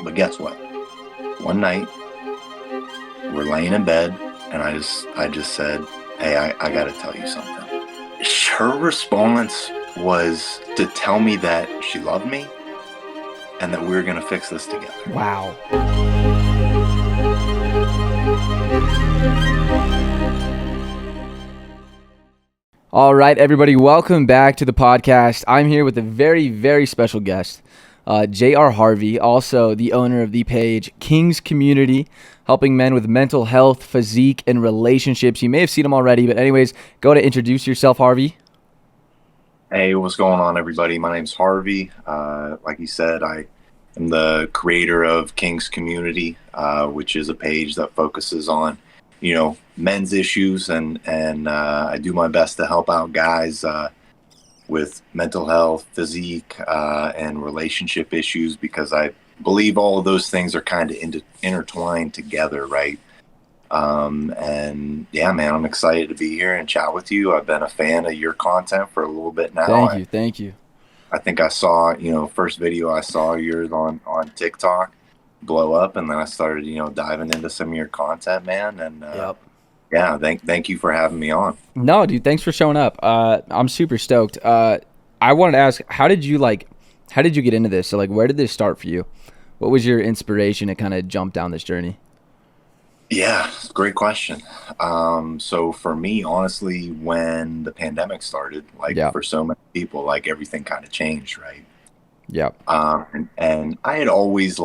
But guess what? One night, we're laying in bed, and I just said, hey, I got to tell you something. Her response was to tell me that she loved me and that we were going to fix this together. Wow. All right, everybody, welcome back to the podcast. I'm here with a very, very special guest, J.R. Harvey, also the owner of the page King's Community, helping men with mental health, physique, and relationships. You may have seen him already, but anyways, go to introduce yourself, Harvey. Hey, what's going on, everybody? My name's Harvey. Like you said, I am the creator of King's Community, which is a page that focuses on, men's issues, and I do my best to help out guys with mental health, physique, and relationship issues, because I believe all of those things are kind of intertwined together, right? And yeah, man, I'm excited to be here and chat with you. I've been a fan of your content for a little bit now. Thank you. I think I saw, first video I saw yours on TikTok blow up, and then I started, diving into some of your content, man. And Yep. yeah, thank you for having me on. No, dude, thanks for showing up. I'm super stoked. I wanted to ask, how did you get into this? So, where did this start for you? What was your inspiration to kind of jump down this journey? Yeah, great question. So for me, honestly, when the pandemic started, for so many people, everything kind of changed, right? Yeah. And I had always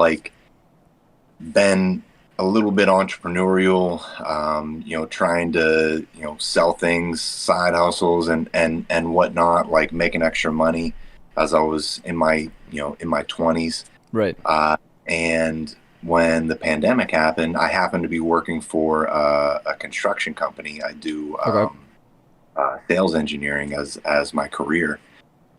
been a little bit entrepreneurial, trying to, sell things, side hustles and whatnot, making extra money as I was in my 20s. Right. And when the pandemic happened, I happened to be working for a construction company. I do sales engineering as my career,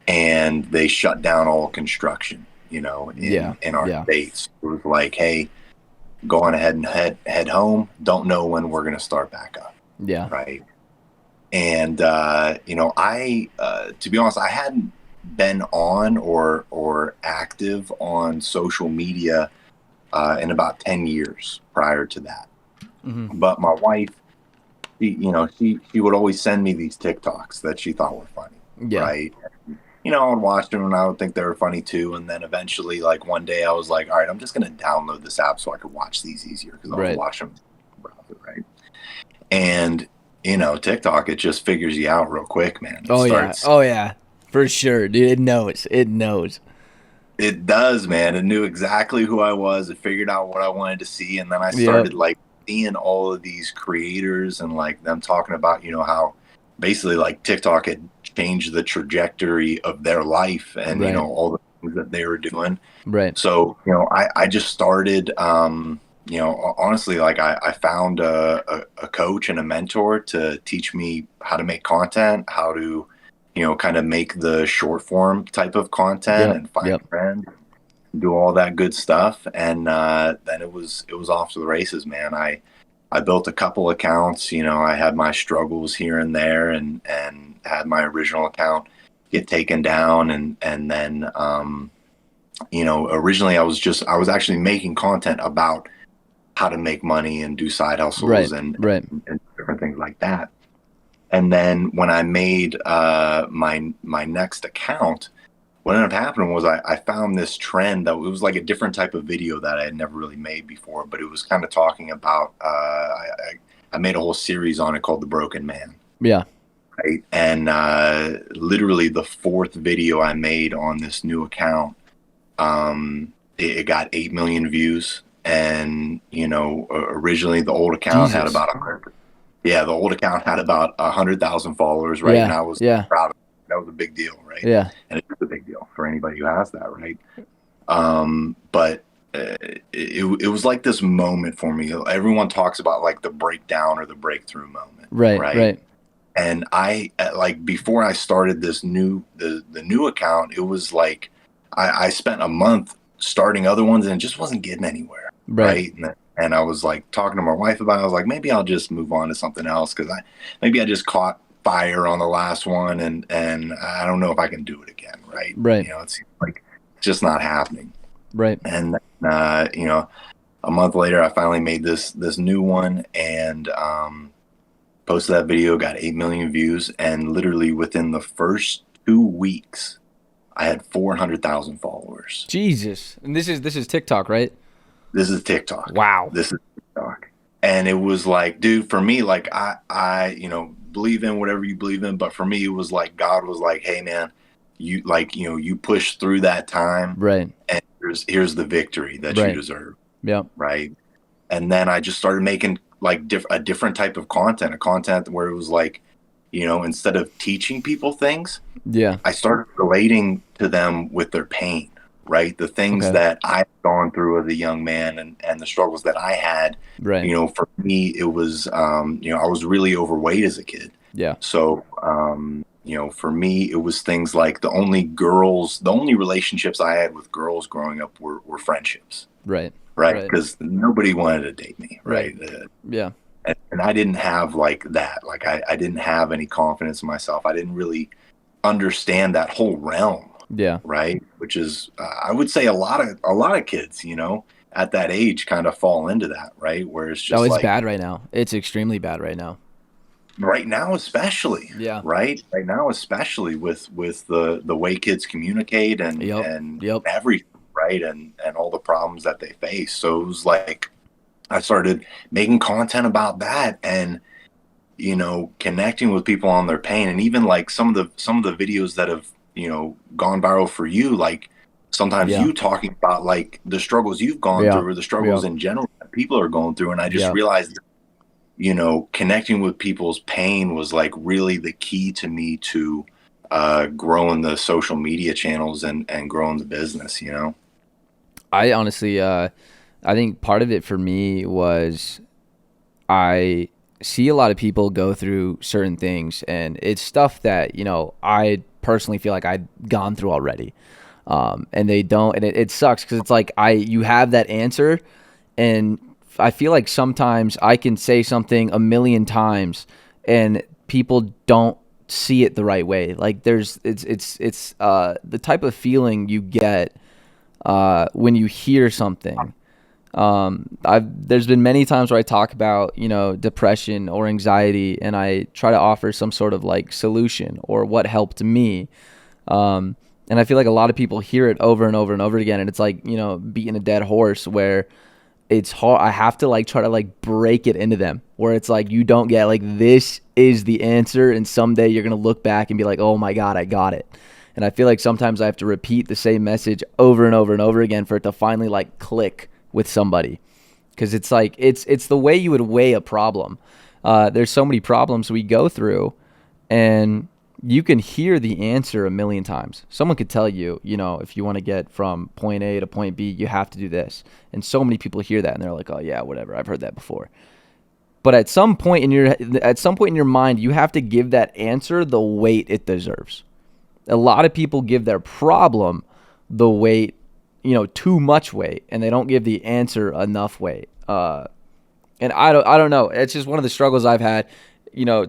and they shut down all construction, in our states. It was like, hey, go on ahead and head home. Don't know when we're going to start back up. Yeah. Right. And, I, to be honest, I hadn't been on or active on social media in about 10 years prior to that. Mm-hmm. But my wife, she would always send me these TikToks that she thought were funny. Yeah. Right. I would watch them and I would think they were funny too. And then eventually, one day I was like, all right, I'm just going to download this app so I could watch these easier, because I would watch them. Right. And, TikTok, it just figures you out real quick, man. Yeah. For sure, dude. It knows. It does, man. It knew exactly who I was. It figured out what I wanted to see. And then I started seeing all of these creators and them talking about, how basically TikTok had changed the trajectory of their life and, all the things that they were doing. Right. So, I just started, honestly, I found a coach and a mentor to teach me how to make content, how to, kind of make the short form type of content and find friends, do all that good stuff. And then it was off to the races, man. I built a couple accounts. I had my struggles here and there, and had my original account get taken down. And then, originally I was actually making content about how to make money and do side hustles and different things like that. And then when I made my next account, what ended up happening was I found this trend that it was a different type of video that I had never really made before, but it was kind of talking about, I made a whole series on it called The Broken Man. Yeah. Right. And literally the fourth video I made on this new account, it got 8 million views. And, originally the old account had about 100. Yeah, the old account had about 100,000 followers, right? Yeah, and I was proud of it. That was a big deal, right? Yeah. And it's a big deal for anybody who has that, right? But it was this moment for me. Everyone talks about the breakdown or the breakthrough moment. Right. And I before I started this the new account, it was I spent a month starting other ones and it just wasn't getting anywhere. Right. And I was talking to my wife about it. I was like, maybe I'll just move on to something else, because maybe I just caught fire on the last one, and I don't know if I can do it again. Right. Right. It seems like it's just not happening. Right. And a month later, I finally made this new one, and posted that video, got 8 million views, and literally within the first 2 weeks, I had 400,000 followers. Jesus. And this is TikTok, right? This is TikTok. Wow. This is TikTok. And it was like, dude, for me, like I believe in whatever you believe in, but for me, it was like God was like, hey man, you push through that time, Right. and here's the victory that you Right. deserve, Yep. right? And then I just started making like a different type of content, a content where it was like, instead of teaching people things, Yeah. I started relating to them with their pain, right? The things Okay. that I've gone through as a young man, and the struggles that I had. Right. For me, it was, I was really overweight as a kid. Yeah. So, for me, it was things like the only relationships I had with girls growing up were friendships, Right. right? Right. Because nobody wanted to date me, Right. right? Yeah. And I didn't have like that. Like I didn't have any confidence in myself. I didn't really understand that whole realm, Yeah. right? Which is, I would say, a lot of kids, at that age, kind of fall into that, right? Where it's Oh, just it's like bad right now. It's extremely bad right now. right now, especially, Yeah. right now, especially with the way kids communicate and Yep. and Yep. everything, right? And all the problems that they face. So it was like I started making content about that, and connecting with people on their pain. And even like some of the videos that have gone viral for you, like sometimes Yeah. you talking about like the struggles you've gone Yeah. through, or the struggles Yep. in general that people are going through. And I just Yep. realized, connecting with people's pain was like really the key to me to growing the social media channels and growing the business. I honestly, I think part of it for me was I see a lot of people go through certain things, and it's stuff that I personally feel like I'd gone through already, and they don't, and it sucks because it's like you have that answer, and I feel like sometimes I can say something a million times, and people don't see it the right way. Like it's the type of feeling you get when you hear something. There's been many times where I talk about, depression or anxiety, and I try to offer some sort of like solution or what helped me. And I feel like a lot of people hear it over and over and over again, and it's like, beating a dead horse where it's hard. I have to like try to like break it into them where it's like, you don't get like, this is the answer. And someday you're going to look back and be like, oh my God, I got it. And I feel like sometimes I have to repeat the same message over and over and over again for it to finally like click with somebody, because it's like it's the way you would weigh a problem. There's so many problems we go through, and you can hear the answer a million times. Someone could tell you, if you want to get from point A to point B, you have to do this, and so many people hear that and they're like, oh yeah, whatever, I've heard that before. But at some point in your mind, you have to give that answer the weight it deserves. A lot of people give their problem the weight, too much weight, and they don't give the answer enough weight. And I don't know. It's just one of the struggles I've had,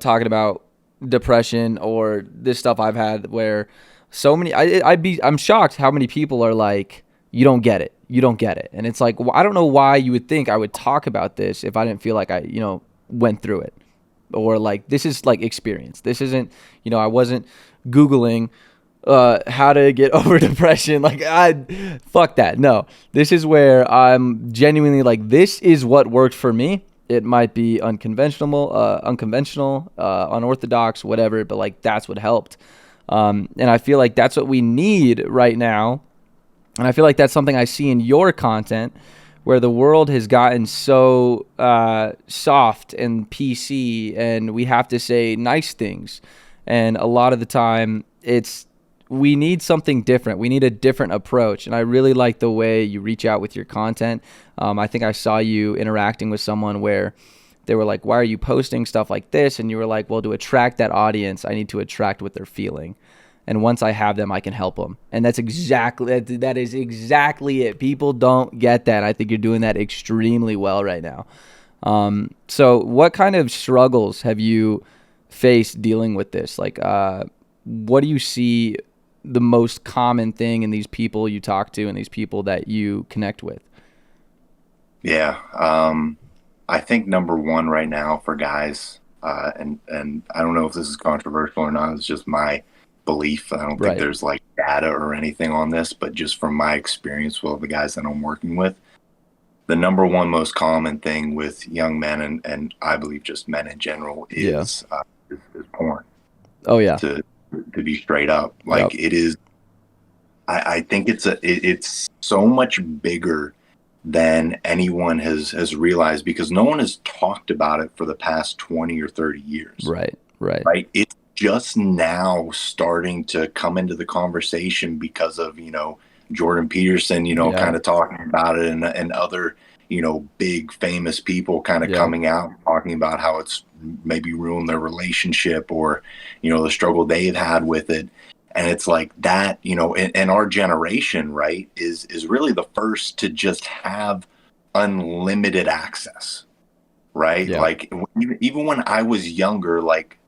talking about depression or this stuff I've had where so many, I'm shocked how many people are like, you don't get it. You don't get it. And it's like, well, I don't know why you would think I would talk about this if I didn't feel like I, went through it, or like, this is like experience. This isn't, I wasn't Googling how to get over depression. Like, fuck that. No, this is where I'm genuinely like, this is what worked for me. It might be unconventional, unorthodox, whatever, but like, that's what helped. And I feel like that's what we need right now. And I feel like that's something I see in your content, where the world has gotten so soft and PC, and we have to say nice things. And a lot of the time, we need something different. We need a different approach. And I really like the way you reach out with your content. I think I saw you interacting with someone where they were like, why are you posting stuff like this? And you were like, well, to attract that audience, I need to attract what they're feeling. And once I have them, I can help them. And that is exactly it. People don't get that. I think you're doing that extremely well right now. So what kind of struggles have you faced dealing with this? Like, what do you see the most common thing in these people you talk to and these people that you connect with? Yeah. I think number one right now for guys, and I don't know if this is controversial or not. It's just my belief. I don't think Right. there's like data or anything on this, but just from my experience with the guys that I'm working with, the number one most common thing with young men and I believe just men in general Yeah. is porn. Oh yeah. To be straight up, Yep. like it is. I think it's so much bigger than anyone has realized because no one has talked about it for the past 20 or 30 years, Right. Right. right? It's just now starting to come into the conversation because of, Jordan Peterson, Yeah. kind of talking about it and other, big famous people kind of Yeah. coming out and talking about how it's maybe ruined their relationship or, the struggle they've had with it. And it's like that, and our generation, right, is really the first to just have unlimited access, right? Yeah. Like even when I was younger, like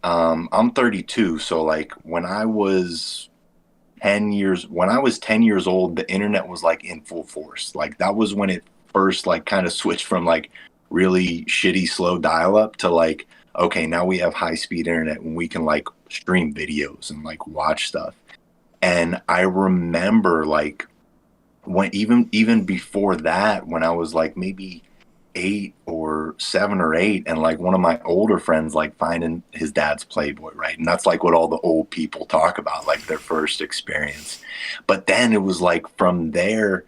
I'm 32, so like when I was 10 years old, the internet was like in full force. Like that was when it first like kind of switched from like really shitty slow dial up to like, okay, now we have high speed internet and we can like stream videos and like watch stuff. And I remember like when even before that, when I was like maybe 8 or 7 or 8, and like one of my older friends like finding his dad's Playboy, right? And that's like what all the old people talk about, like their first experience. But then it was like from there,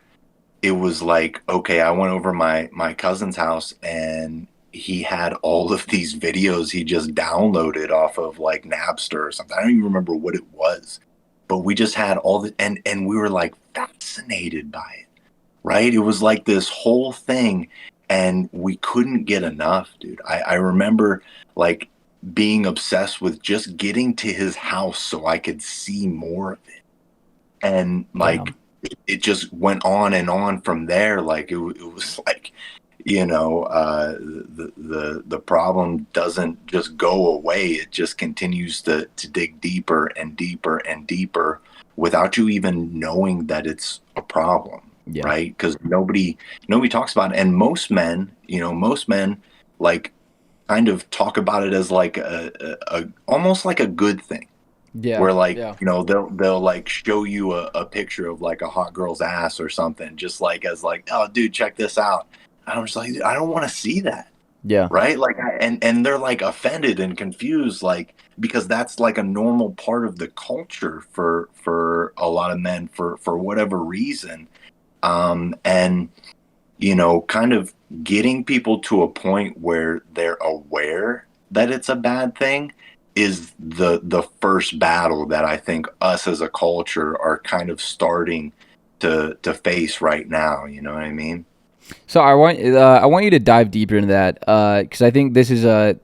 it was like, okay, I went over my cousin's house and he had all of these videos he just downloaded off of like Napster or something. I don't even remember what it was, but we just had all the and we were like fascinated by it, right? It was like this whole thing, and we couldn't get enough, dude. I remember like being obsessed with just getting to his house so I could see more of it. And Yeah. like it just went on and on from there. Like it was like, the problem doesn't just go away. It just continues to dig deeper and deeper and deeper without you even knowing that it's a problem, Yeah. right? Because nobody talks about it. And most men like kind of talk about it as like a almost like a good thing Yeah. where like Yeah. they'll like show you a picture of like a hot girl's ass or something, just like as like, oh dude, check this out. I'm just like, I don't want to see that, Yeah. right? Like and they're like offended and confused, like because that's like a normal part of the culture for a lot of men for whatever reason. And kind of getting people to a point where they're aware that it's a bad thing is the first battle that I think us as a culture are kind of starting to face right now. You know what I mean? So I want you to dive deeper into that because I think this is a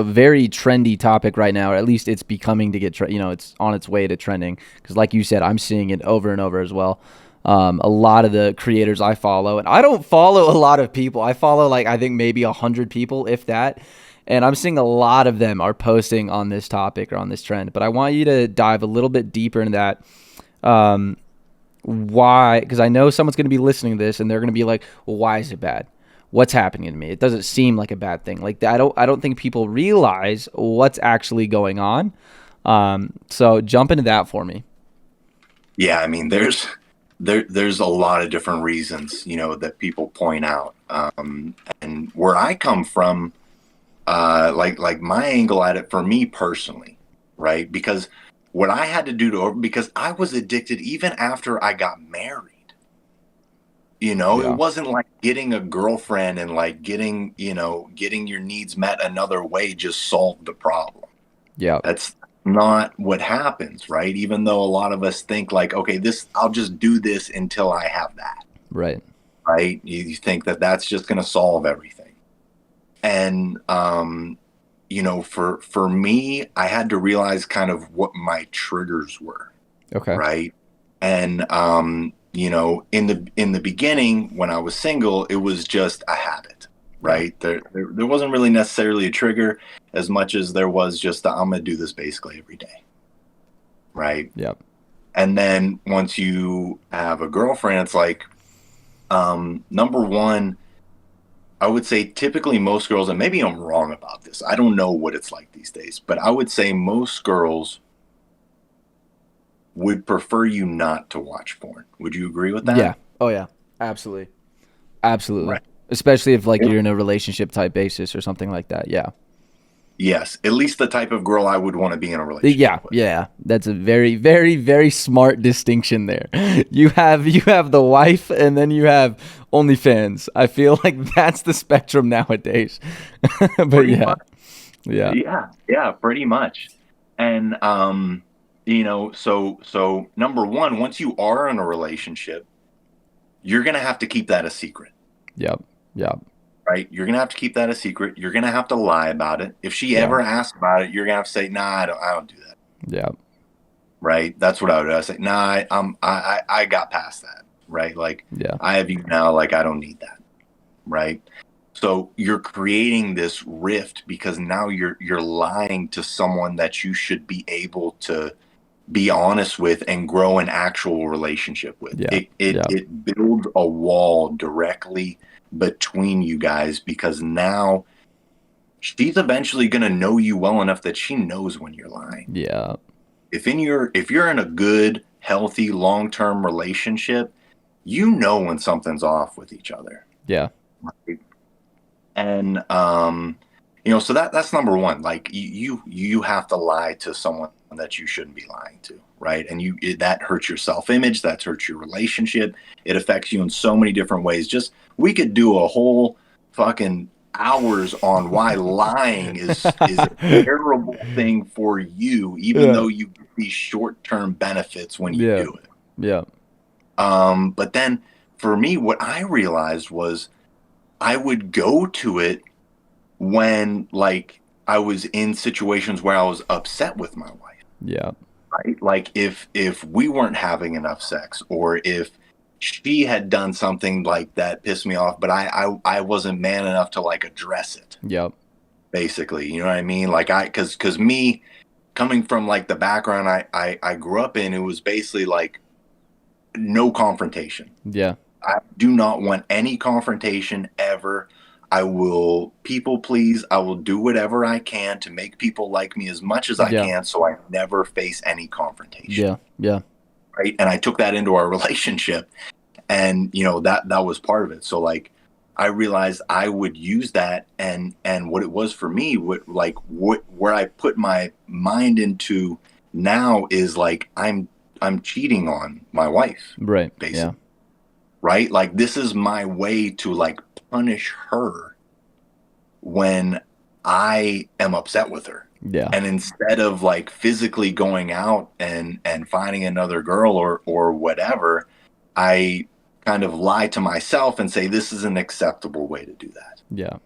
very trendy topic right now, or at least it's becoming to get it's on its way to trending. Because like you said, I'm seeing it over and over as well. A lot of the creators I follow, and I don't follow a lot of people. I follow like I think maybe 100 people, if that. And I'm seeing a lot of them are posting on this topic or on this trend. But I want you to dive a little bit deeper into that. Um, why? Because I know someone's going to be listening to this and they're going to be like, well, why is it bad? What's happening to me? It doesn't seem like a bad thing. Like I don't think people realize what's actually going on. So jump into that for me. Yeah, I mean, there's a lot of different reasons, that people point out. And where I come from, like my angle at it for me personally, right? Because what I had to do because I was addicted even after I got married. It Yeah. wasn't like getting a girlfriend and like getting your needs met another way just solved the problem. Yeah. That's not what happens, right? Even though a lot of us think like, okay, I'll just do this until I have that, Right. right? You think that that's just going to solve everything. And, for me, I had to realize kind of what my triggers were, Okay. right? And, in the beginning when I was single, it was just a habit, Yeah. right? There wasn't really necessarily a trigger as much as there was just I'm gonna do this basically every day. right? Yep. And then once you have a girlfriend, it's like, number one, I would say typically most girls, and maybe I'm wrong about this, I don't know what it's like these days, but I would say most girls would prefer you not to watch porn. Would you agree with that? Yeah. Oh yeah. Absolutely. Absolutely. Right. Especially if like you're in a relationship type basis or something like that. Yeah. Yes, at least the type of girl I would want to be in a Yeah, relationship with. yeah. That's a very, very, very smart distinction there. You have the wife and then you have OnlyFans. I feel like that's the spectrum nowadays. But Pretty yeah. much. Yeah. Yeah, pretty much. And so number one, once you are in a relationship, you're gonna have to keep that a secret, Yep. Yep. right? You're gonna have to keep that a secret. You're gonna have to lie about it. If she Yeah. ever asks about it, you're gonna have to say, "Nah, I don't do that." Yep. Right? That's what I would do. I say, "Nah, I got past that." Right? Like Yeah. I have you now. Like I don't need that. Right? So you're creating this rift because now you're lying to someone that you should be able to be honest with and grow an actual relationship with. Yeah. It builds a wall directly between you guys because now she's eventually going to know you well enough that she knows when you're lying. Yeah. If you're in a good, healthy, long-term relationship, you know when something's off with each other. Yeah. Right? And so that's number one. Like you have to lie to someone that you shouldn't be lying to, right? And that hurts your self-image, that hurts your relationship. It affects you in so many different ways. Just we could do a whole fucking hours on why lying is a terrible thing for you, even Yeah. though you get these short-term benefits when you Yeah. do it. Yeah. But then for me, what I realized was I would go to it when like I was in situations where I was upset with my wife, Yeah. right? Like if we weren't having enough sex or if she had done something like that pissed me off, but I wasn't man enough to like address it, Yep. basically. You know what I mean? Like cause me coming from like the background I grew up in, it was basically like no confrontation. Yeah. I do not want any confrontation ever. I will people please. I will do whatever I can to make people like me as much as I Yeah. can so I never face any confrontation. Yeah. Yeah. Right. And I took that into our relationship. And that was part of it. So like I realized I would use that and what it was for me, where I put my mind into now is like I'm cheating on my wife, Right. basically. Yeah. Right? Like this is my way to like punish her when I am upset with her. Yeah. And instead of like physically going out and finding another girl or whatever, I kind of lie to myself and say this is an acceptable way to do that. Yeah.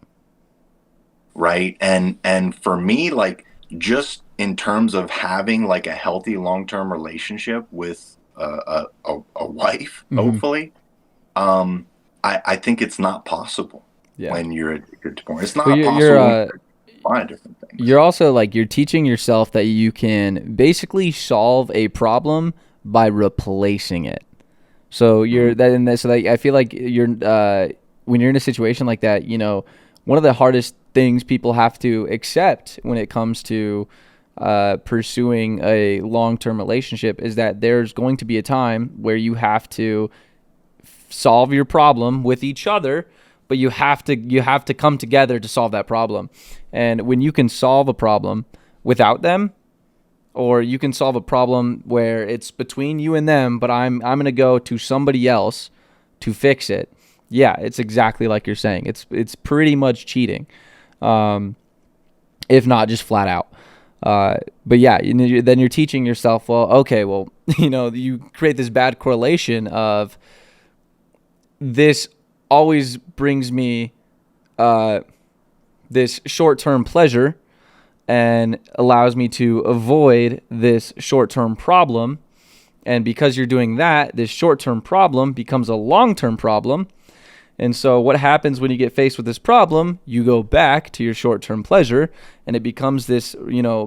Right? And for me, like just in terms of having like a healthy long-term relationship with a wife, hopefully, I think it's not possible Yeah. when you're addicted to porn. It's Well, not you're possible when you're buying different things. you're also like you're teaching yourself that you can basically solve a problem by replacing it. So you're that in this. So like, I feel like you're when you're in a situation like that, one of the hardest things people have to accept when it comes to pursuing a long-term relationship is that there's going to be a time where you have to solve your problem with each other, but you have to come together to solve that problem. And when you can solve a problem without them, or you can solve a problem where it's between you and them, but I'm going to go to somebody else to fix it. Yeah, it's exactly like you're saying. It's pretty much cheating, if not just flat out. But yeah, then you're teaching yourself, well, okay, well, you create this bad correlation of this always brings me this short-term pleasure and allows me to avoid this short-term problem. And because you're doing that, this short-term problem becomes a long-term problem. And so what happens when you get faced with this problem? You go back to your short-term pleasure, and it becomes this,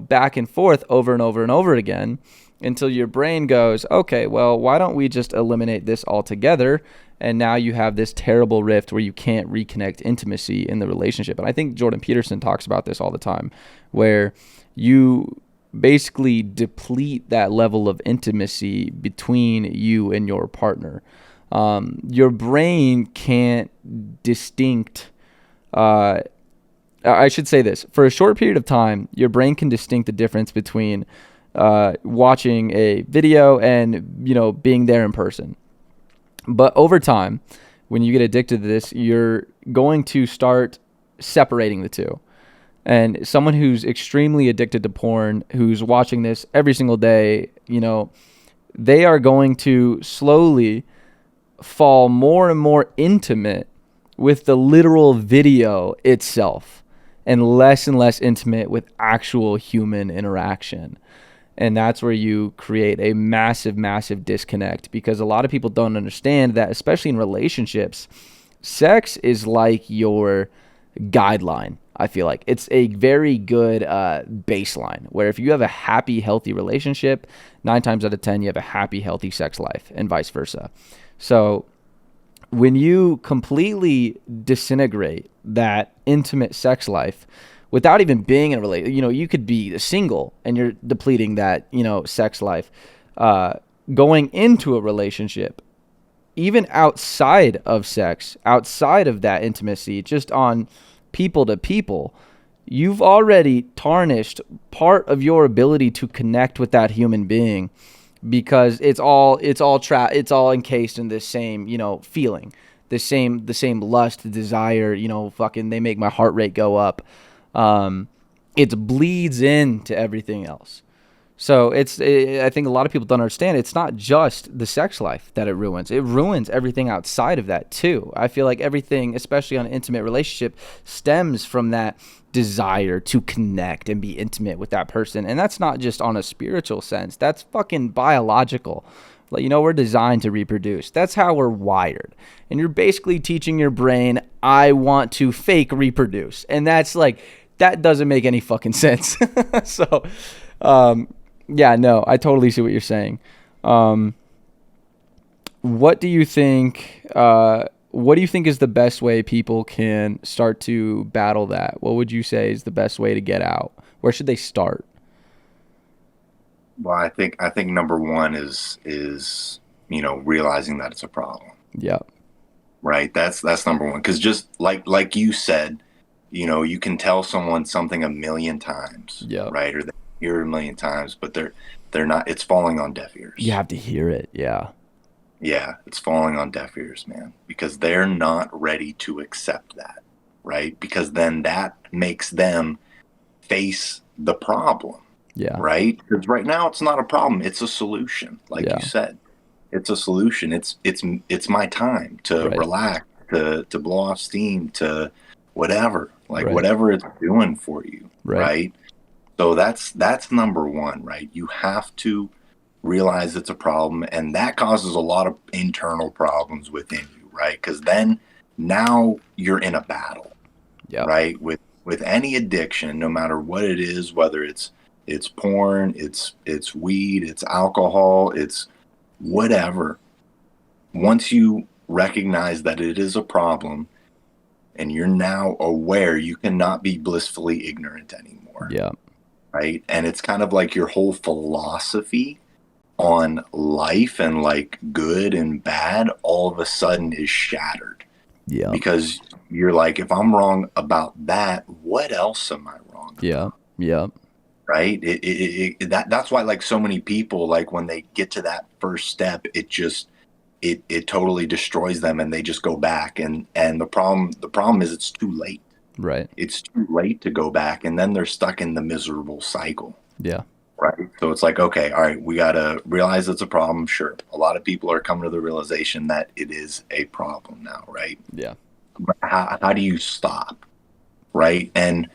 back and forth over and over and over again. until your brain goes, okay, well, why don't we just eliminate this altogether? And now you have this terrible rift where you can't reconnect intimacy in the relationship. And I think Jordan Peterson talks about this all the time, where you basically deplete that level of intimacy between you and your partner. Your brain can't distinct. I should say this: for a short period of time, your brain can distinct the difference between watching a video and being there in person. But over time, when you get addicted to this, you're going to start separating the two. And someone who's extremely addicted to porn, who's watching this every single day, they are going to slowly fall more and more intimate with the literal video itself and less intimate with actual human interaction. And that's where you create a massive disconnect, because a lot of people don't understand that, especially in relationships, sex is like your guideline. I feel like it's a very good baseline where if you have a happy, healthy relationship, 9 times out of 10, you have a happy, healthy sex life, and vice versa. So when you completely disintegrate that intimate sex life without even being in a relationship, you could be single and you're depleting that, sex life. Going into a relationship, even outside of sex, outside of that intimacy, just on people to people, you've already tarnished part of your ability to connect with that human being, because it's all encased in this same, feeling, the same lust, desire, fucking they make my heart rate go up. It bleeds into everything else. So I think a lot of people don't understand. It's not just the sex life that it ruins. It ruins everything outside of that too. I feel like everything, especially on an intimate relationship, stems from that desire to connect and be intimate with that person. And that's not just on a spiritual sense. That's fucking biological. Like, we're designed to reproduce. That's how we're wired. And you're basically teaching your brain, I want to fake reproduce. And that's like, that doesn't make any fucking sense. So, yeah, no, I totally see what you're saying. What do you think? What do you think is the best way people can start to battle that? What would you say is the best way to get out? Where should they start? Well, I think number one is realizing that it's a problem. Yeah. Right. That's number one. Because just like you said, you can tell someone something a million times. Yeah. Right. Or they hear it a million times, but they're not. It's falling on deaf ears. You have to hear it. Yeah. Yeah, it's falling on deaf ears, man, because they're not ready to accept that. Right. Because then that makes them face the problem. Yeah. Right. Because right now it's not a problem. It's a solution. Like you said, it's a solution. It's my time to relax, to blow off steam, to whatever, whatever it's doing for you. Right. So that's number one. Right. You have to realize it's a problem, and that causes a lot of internal problems within you. Right. Because then now you're in a battle. Yeah. Right. With any addiction, no matter what it is, whether it's porn, it's weed, it's alcohol, it's whatever. Once you recognize that it is a problem and you're now aware, you cannot be blissfully ignorant anymore. Yeah. Right. And it's kind of like your whole philosophy on life and like good and bad all of a sudden is shattered. Yeah. Because you're like, if I'm wrong about that, what else am I wrong about? Yeah. Yeah. Right. That's why, like, so many people, like, when they get to that first step, it totally destroys them and they just go back. And the problem is it's too late. Right. It's too late to go back. And then they're stuck in the miserable cycle. Yeah. Right. So it's like, okay, all right, we got to realize it's a problem. Sure. A lot of people are coming to the realization that it is a problem now. Right. Yeah. But how do you stop? Right. And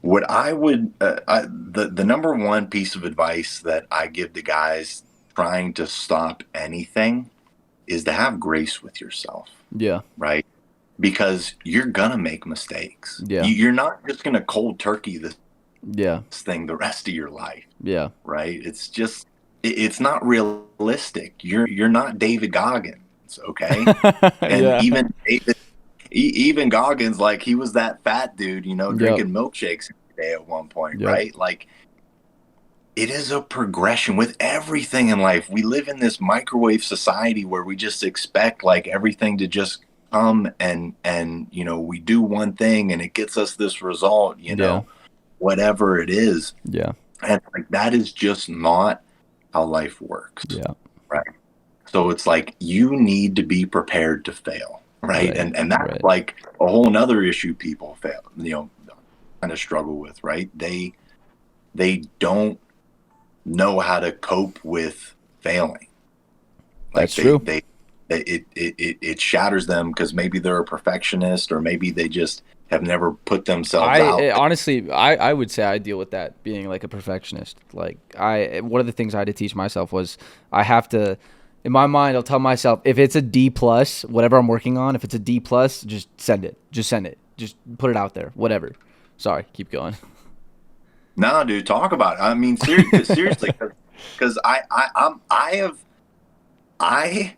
what I would, the number one piece of advice that I give to guys trying to stop anything is to have grace with yourself. Yeah. Right. Because you're going to make mistakes. Yeah. You're not just going to cold turkey this thing the rest of your life. Yeah. Right. It's just, it's not realistic. You're not David Goggins, okay? And Yeah. even Goggins, like he was that fat dude, Yep. drinking milkshakes every day at one point, Yep. right? Like it is a progression with everything in life. We live in this microwave society where we just expect like everything to just come and we do one thing and it gets us this result, Yeah. whatever it is. Yeah. And like that is just not how life works, Yeah. right? So it's like you need to be prepared to fail, right? Right. And that's Right. like a whole nother issue people fail, kind of struggle with, right? They don't know how to cope with failing. That's Like true. it shatters them because maybe they're a perfectionist or maybe they just have never put themselves out. Honestly, I would say I deal with that being like a perfectionist. Like one of the things I had to teach myself was I have to, in my mind, I'll tell myself if it's a D plus, whatever I'm working on, if it's a D plus, just send it. Just send it. Just put it out there. Whatever. Sorry, keep going. No, dude, talk about it. I mean, seriously, because I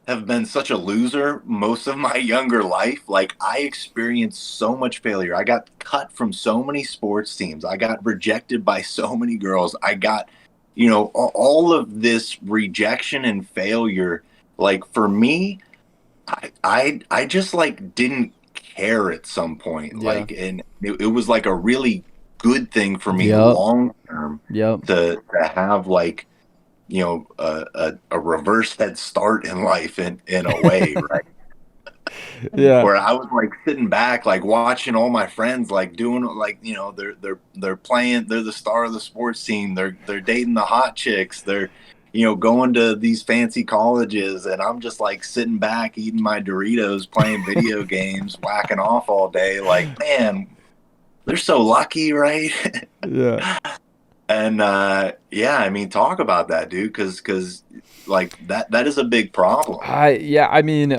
have been such a loser most of my younger life. Like I experienced so much failure. I got cut from so many sports teams. I got rejected by so many girls. I got, all of this rejection and failure. Like for me, I just like didn't care at some point. Yeah. Like, and it was like a really good thing for me Yep. long term Yep. to have like a reverse head start in life in a way, right? Yeah. Where I was like sitting back, like watching all my friends like doing like they're playing, they're the star of the sports team, they're dating the hot chicks, they're going to these fancy colleges, and I'm just like sitting back eating my Doritos, playing video games, whacking off all day. Like, man, they're so lucky, right? Yeah. And yeah, I mean, talk about that, dude, because like that is a big problem. I mean,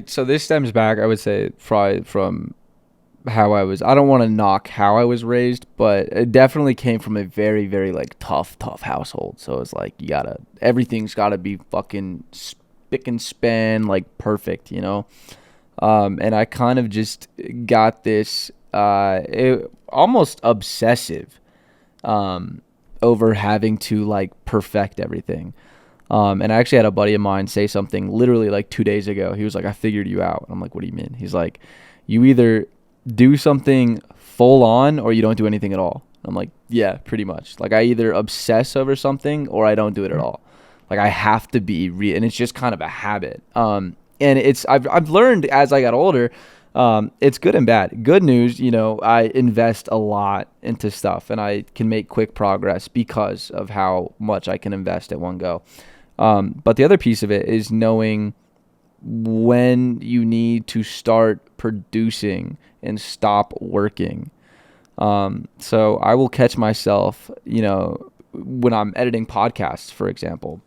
so this stems back, I would say, probably from how I was. I don't want to knock how I was raised, but it definitely came from a very, very like tough household. So it's like everything's gotta be fucking spick and span, like perfect, you know. And I kind of just got this almost obsessive um, over having to like perfect everything. And I actually had a buddy of mine say something literally like 2 days ago. He was like, "I figured you out." I'm like, "What do you mean?" He's like, "You either do something full on or you don't do anything at all." I'm like, "Yeah, pretty much. Like I either obsess over something or I don't do it at all. Like I have to be and it's just kind of a habit." And I've learned as I got older, it's good and bad. Good news, I invest a lot into stuff and I can make quick progress because of how much I can invest at one go. But the other piece of it is knowing when you need to start producing and stop working. So I will catch myself, when I'm editing podcasts, for example,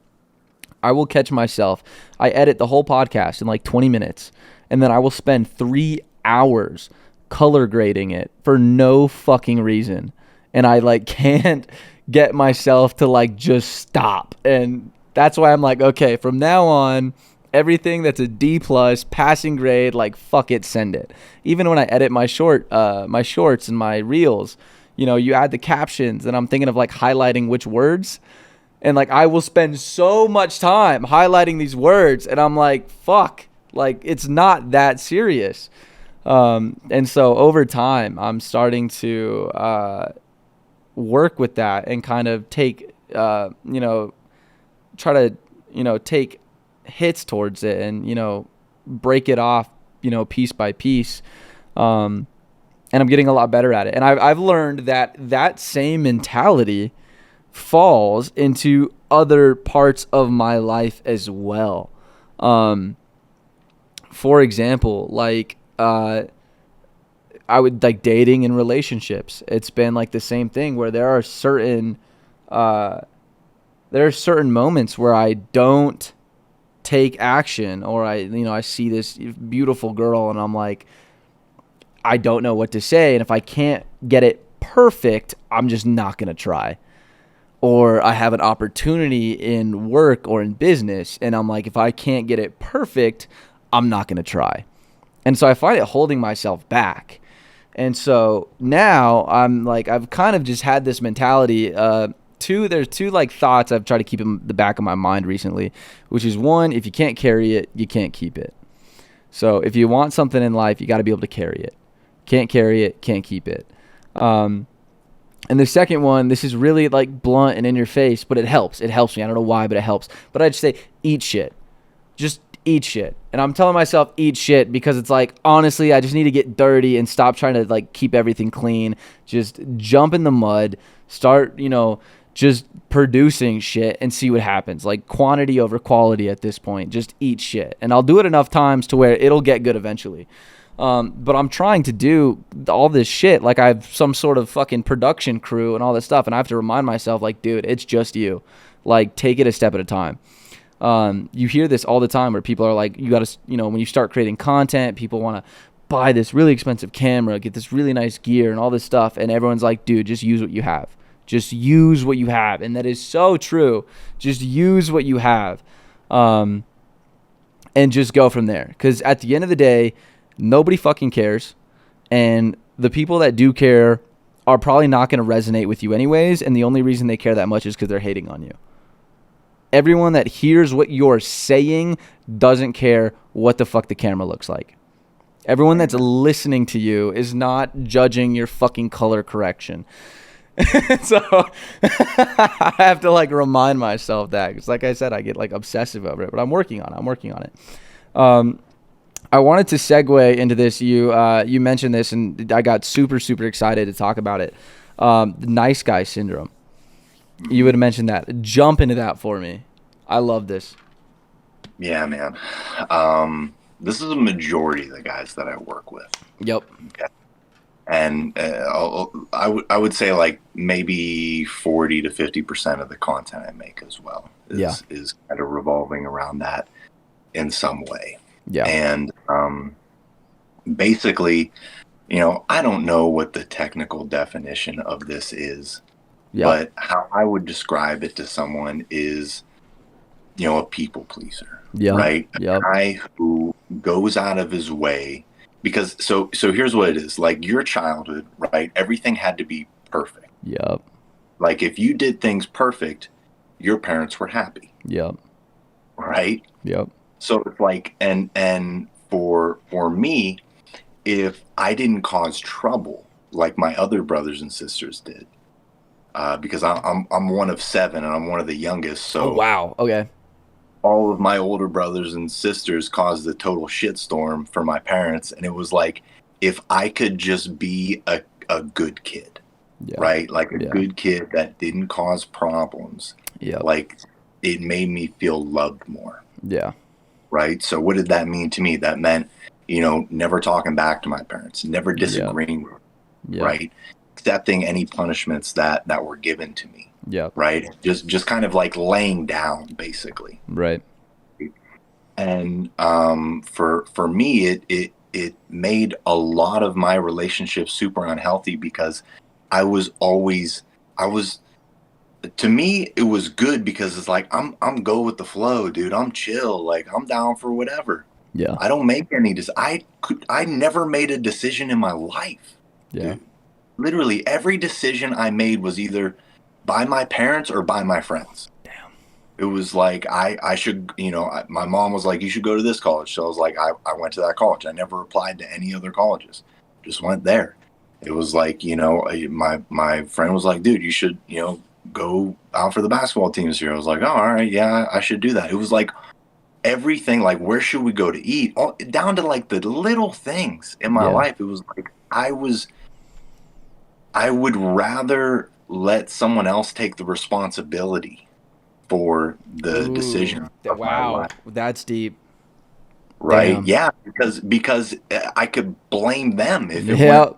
I will catch myself. I edit the whole podcast in like 20 minutes, and then I will spend 3 hours color grading it for no fucking reason. And I like can't get myself to like just stop. And that's why I'm like, okay, from now on, everything that's a D plus passing grade, like fuck it, send it. Even when I edit my shorts and my reels, you add the captions, and I'm thinking of like highlighting which words, and like I will spend so much time highlighting these words, and I'm like, fuck, like it's not that serious. And so over time, I'm starting to work with that and kind of take, try to, take hits towards it and, break it off, piece by piece. And I'm getting a lot better at it. And I've learned that same mentality falls into other parts of my life as well. For example, like I would like dating and relationships. It's been like the same thing where uh, there are certain moments where I don't take action, or I see this beautiful girl and I'm like, I don't know what to say, and if I can't get it perfect, I'm just not gonna try. or I have an opportunity in work or in business, and I'm like, if I can't get it perfect, I'm not going to try. And so I find it holding myself back. And so now I'm like, I've kind of just had this mentality. There's two like thoughts I've tried to keep in the back of my mind recently, which is one, if you can't carry it, you can't keep it. So if you want something in life, you got to be able to carry it. Can't carry it, can't keep it. Um, and the second one, this is really like blunt and in your face, but it helps. It helps me. I don't know why, but it helps. But I'd say eat shit. Just eat shit. And I'm telling myself eat shit because it's like, honestly, I just need to get dirty and stop trying to like keep everything clean. Just jump in the mud, start, just producing shit and see what happens. Like quantity over quality at this point. Just eat shit. And I'll do it enough times to where it'll get good eventually. But I'm trying to do all this shit like I have some sort of fucking production crew and all this stuff. And I have to remind myself, like, dude, it's just you. Like, take it a step at a time. You hear this all the time where people are like, you got to, when you start creating content, people want to buy this really expensive camera, get this really nice gear and all this stuff. And everyone's like, dude, just use what you have. Just use what you have. And that is so true. Just use what you have. And just go from there. Because at the end of the day, nobody fucking cares. And the people that do care are probably not going to resonate with you anyways. And the only reason they care that much is because they're hating on you. Everyone that hears what you're saying doesn't care what the fuck the camera looks like. Everyone that's listening to you is not judging your fucking color correction. So I have to like remind myself that, because like I said, I get like obsessive over it, but I'm working on it. I wanted to segue into this. You mentioned this, and I got super, super excited to talk about it. The nice guy syndrome. You would have mentioned that. Jump into that for me. I love this. Yeah, man. This is a majority of the guys that I work with. Yep. Okay. And I would say like maybe 40 to 50% of the content I make as well is kind of revolving around that in some way. Yeah. And basically, I don't know what the technical definition of this is, but how I would describe it to someone is, a people pleaser, right? A guy who goes out of his way. Because so here's what it is. Like your childhood, right? Everything had to be perfect. Yep. Like if you did things perfect, your parents were happy. Yep. Right? Yep. So it's like, and for me, if I didn't cause trouble like my other brothers and sisters did, because I'm one of 7 and I'm one of the youngest. So wow. Okay. all of my older brothers and sisters caused a total shitstorm for my parents. And it was like, if I could just be a good kid, right? Like a good kid that didn't cause problems, like it made me feel loved more. Yeah. Right. So what did that mean to me? That meant, never talking back to my parents, never disagreeing with them, right? Accepting any punishments that were given to me. Yeah. Right. Just kind of like laying down, basically. Right. And for me, it made a lot of my relationships super unhealthy because to me, it was good because it's like, I'm go with the flow, dude. I'm chill. Like I'm down for whatever. Yeah. I don't make any, I never made a decision in my life. Yeah. Dude. Literally every decision I made was either by my parents or by my friends. Damn. It was like, I should, my mom was like, you should go to this college. So I was like, I went to that college. I never applied to any other colleges. Just went there. It was like, my friend was like, dude, you should, go out for the basketball teams here. I was like, oh, all right. Yeah, I should do that. It was like everything, like, where should we go to eat? All, down to like the little things in my life. It was like, I would rather let someone else take the responsibility for the decision of my life. That's deep. Right? Damn. Yeah, because I could blame them if it went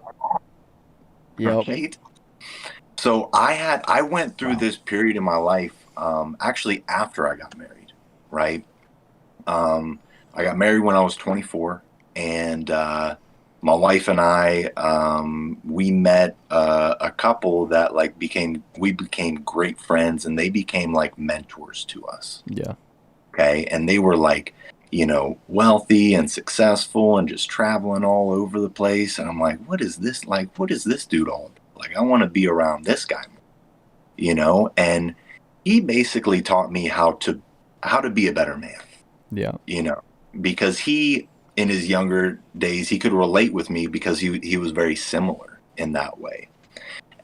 wrong. Right? So I went through this period in my life, actually after I got married, right? I got married when I was 24, and my wife and I, we met a couple that like we became great friends, and they became like mentors to us. Yeah. Okay. And they were like, wealthy and successful and just traveling all over the place. And I'm like, what is this? Like, what is this dude all about? Like, I want to be around this guy, and he basically taught me how to be a better man, Yeah. you know, because in his younger days, he could relate with me because he was very similar in that way.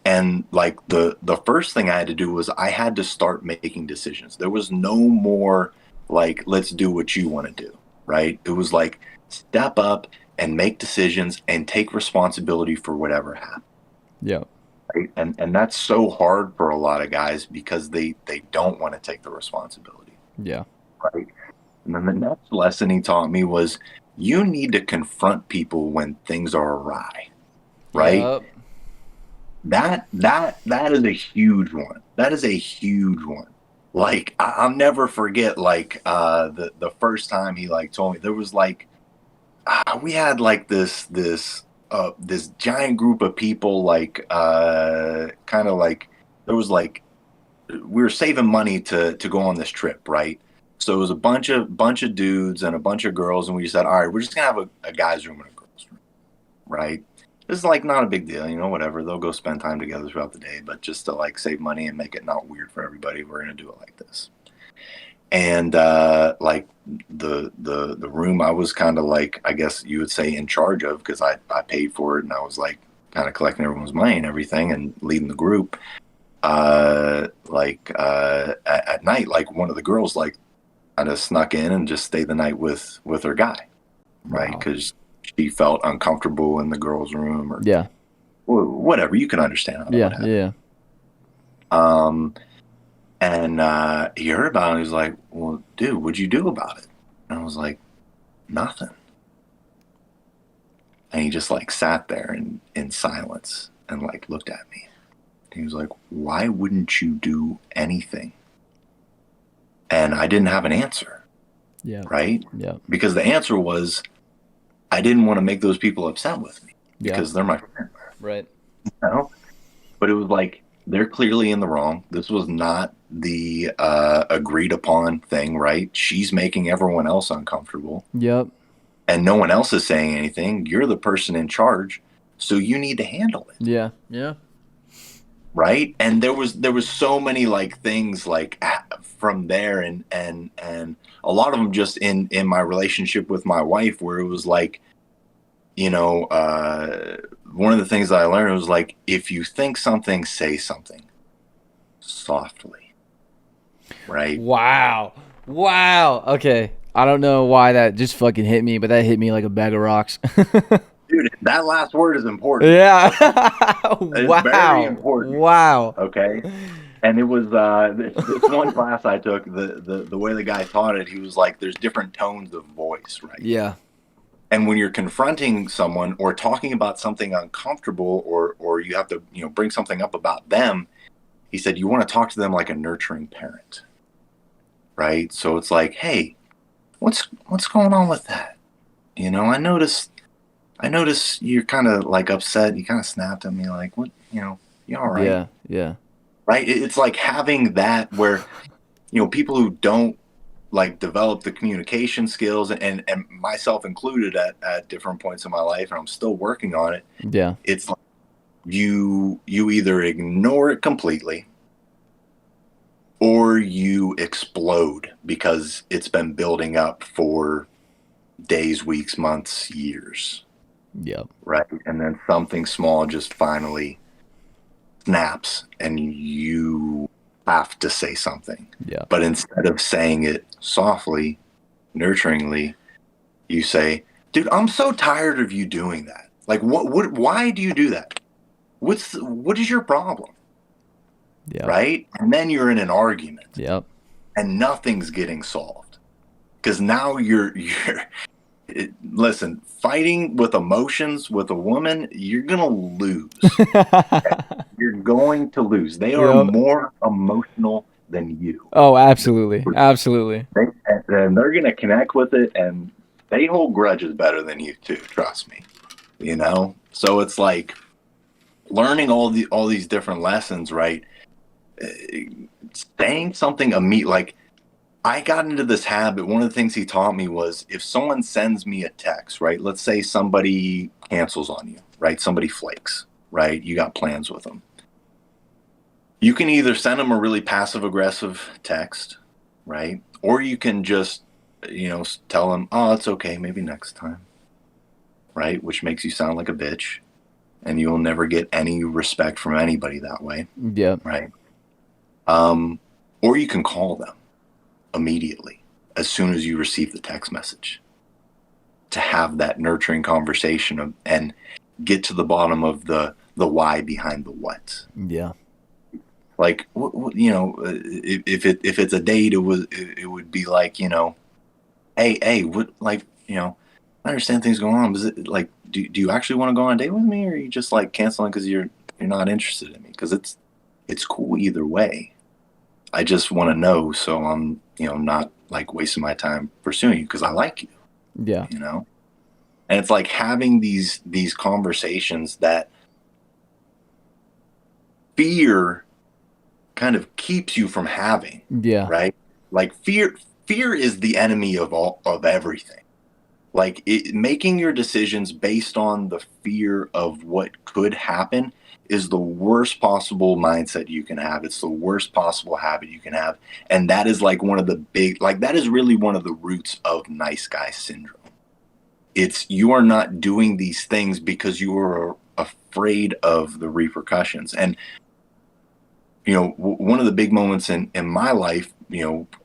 And like the first thing I had to do was I had to start making decisions. There was no more like, let's do what you want to do, right? It was like, step up and make decisions and take responsibility for whatever happens. Yeah. Right? And that's so hard for a lot of guys because they don't want to take the responsibility. Yeah. Right. And then the next lesson he taught me was you need to confront people when things are awry. Right. Yep. That is a huge one. That is a huge one. Like I'll never forget like the first time he like told me there was like we had like this giant group of people like kind of like there was like we were saving money to go on this trip, right? So it was a bunch of dudes and a bunch of girls, and we said, all right, we're just gonna have a guy's room and a girl's room, right? This is like not a big deal, whatever. They'll go spend time together throughout the day, but just to like save money and make it not weird for everybody, we're gonna do it like this. And like the room I was kind of like, I guess you would say, in charge of, because I paid for it and I was like kind of collecting everyone's money and everything and leading the group. At night, like one of the girls like kind of snuck in and just stayed the night with her guy, right? Wow. Because she felt uncomfortable in the girls' room or Yeah. whatever. You can understand how that would Yeah. happen. Yeah. And he heard about it. And he was like, "Well, dude, what'd you do about it?" And I was like, "Nothing." And he just like sat there in silence and like looked at me. He was like, "Why wouldn't you do anything?" And I didn't have an answer, Yeah. right? Yeah. Because the answer was I didn't want to make those people upset with me Yeah. because they're my friend, Right. you know? But it was like they're clearly in the wrong. This was not the agreed upon thing, right? She's making everyone else uncomfortable, Yep. and no one else is saying anything. You're the person in charge, so you need to handle it. Yeah. Yeah. Right. And there was so many like things like from there, and a lot of them just in my relationship with my wife, where it was like, one of the things that I learned was like, if you think something, say something softly, right? Wow. Wow. Okay. I don't know why that just fucking hit me, but that hit me like a bag of rocks. Dude, that last word is important. Yeah. It's very Wow. important. Wow. Okay. And it was this one class I took, the way the guy taught it, he was like, there's different tones of voice, right? Yeah. And when you're confronting someone or talking about something uncomfortable, or you have to, bring something up about them, he said, you want to talk to them like a nurturing parent, right? So it's like, hey, what's going on with that? I noticed you're kind of like upset. You kind of snapped at me like, what, you all right? Yeah. Yeah. Right. It's like having that where, people who don't like develop the communication skills, and myself included at different points in my life, and I'm still working on it. Yeah. It's like you either ignore it completely or you explode because it's been building up for days, weeks, months, years. Yep. Right. And then something small just finally snaps and you have to say something. Yeah. But instead of saying it softly, nurturingly, you say, dude, I'm so tired of you doing that. Like, why do you do that? What is your problem? Yeah. Right. And then you're in an argument. Yep. And nothing's getting solved because now you're listen, fighting with emotions with a woman, you're gonna lose. You're going to lose. They are Yep. more emotional than you. Oh, absolutely. Absolutely. And they're gonna connect with it, and they hold grudges better than you too. Trust me. you know? So it's like learning all these different lessons, right? Saying something like I got into this habit. One of the things he taught me was if someone sends me a text, right? Let's say somebody cancels on you, right? Somebody flakes, right? You got plans with them. You can either send them a really passive aggressive text, right? Or you can just, tell them, oh, it's okay, maybe next time, right? Which makes you sound like a bitch and you'll never get any respect from anybody that way, Yeah. right? Or you can call them immediately as soon as you receive the text message to have that nurturing conversation and get to the bottom of the why behind the what. Yeah. Like if it's a date, it would be like, hey, what, like, I understand things going on. But is it like, do you actually want to go on a date with me, or are you just like canceling because you're not interested in me? Because it's cool either way. I just want to know, so I'm not like wasting my time pursuing you because I like you, Yeah. you know. And it's like having these conversations that fear kind of keeps you from having, Yeah. right? Like fear is the enemy of everything. Like making your decisions based on the fear of what could happen is the worst possible mindset you can have. It's the worst possible habit you can have. And that is like that is really one of the roots of nice guy syndrome. It's you are not doing these things because you are afraid of the repercussions. And one of the big moments in my life,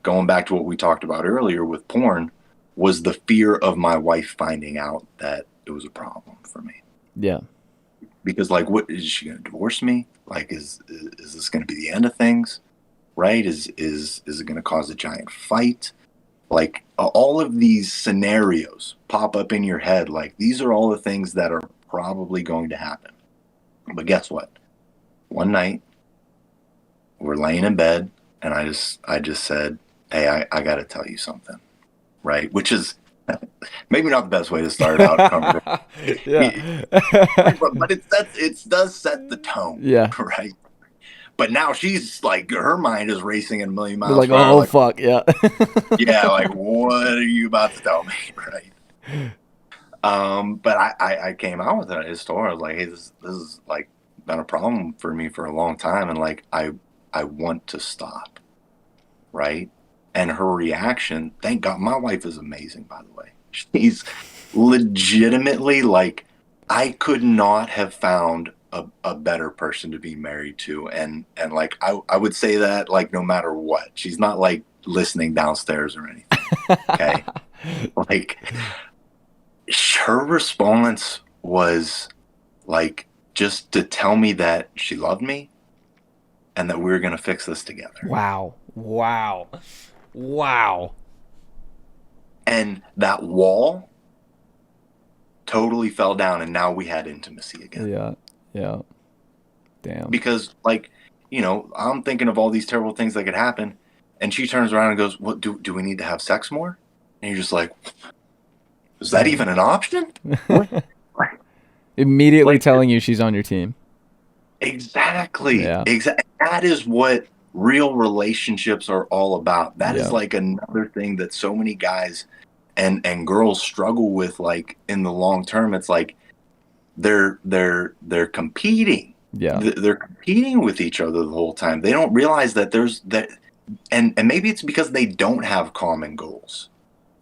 going back to what we talked about earlier with porn, was the fear of my wife finding out that it was a problem for me. Yeah. Because like, what is she going to divorce me? Like, is this going to be the end of things? Right? Is it going to cause a giant fight? Like all of these scenarios pop up in your head. Like these are all the things that are probably going to happen. But guess what? One night we're laying in bed and I just said, hey, I got to tell you something. Right. Which is maybe not the best way to start out a conversation. Yeah. But it does set the tone. Yeah. Right. But now she's like, her mind is racing at a million They're miles like, per hour. oh Like, fuck, yeah. yeah, like, what are you about to tell me? Right. But I came out with it at his store. I was like, hey, this is like been a problem for me for a long time. And like, I want to stop. Right. And her reaction, thank God, my wife is amazing, by the way. She's legitimately like, I could not have found a better person to be married to. And like, I would say that like, no matter what, she's not like listening downstairs or anything. Okay. Like, her response was like just to tell me that she loved me and that we were going to fix this together. Wow. Wow. Wow. And that wall totally fell down, and now we had intimacy again. Yeah. Yeah. Damn. Because like, I'm thinking of all these terrible things that could happen, and she turns around and goes, what, do we need to have sex more? And you're just like, is that even an option? What? Immediately Like, telling you she's on your team. exactly. Yeah. That is what real relationships are all about. That Yeah. is like another thing that so many guys and girls struggle with, like in the long term. It's like they're competing. Yeah. They're competing with each other the whole time. They don't realize that there's that, and maybe it's because they don't have common goals.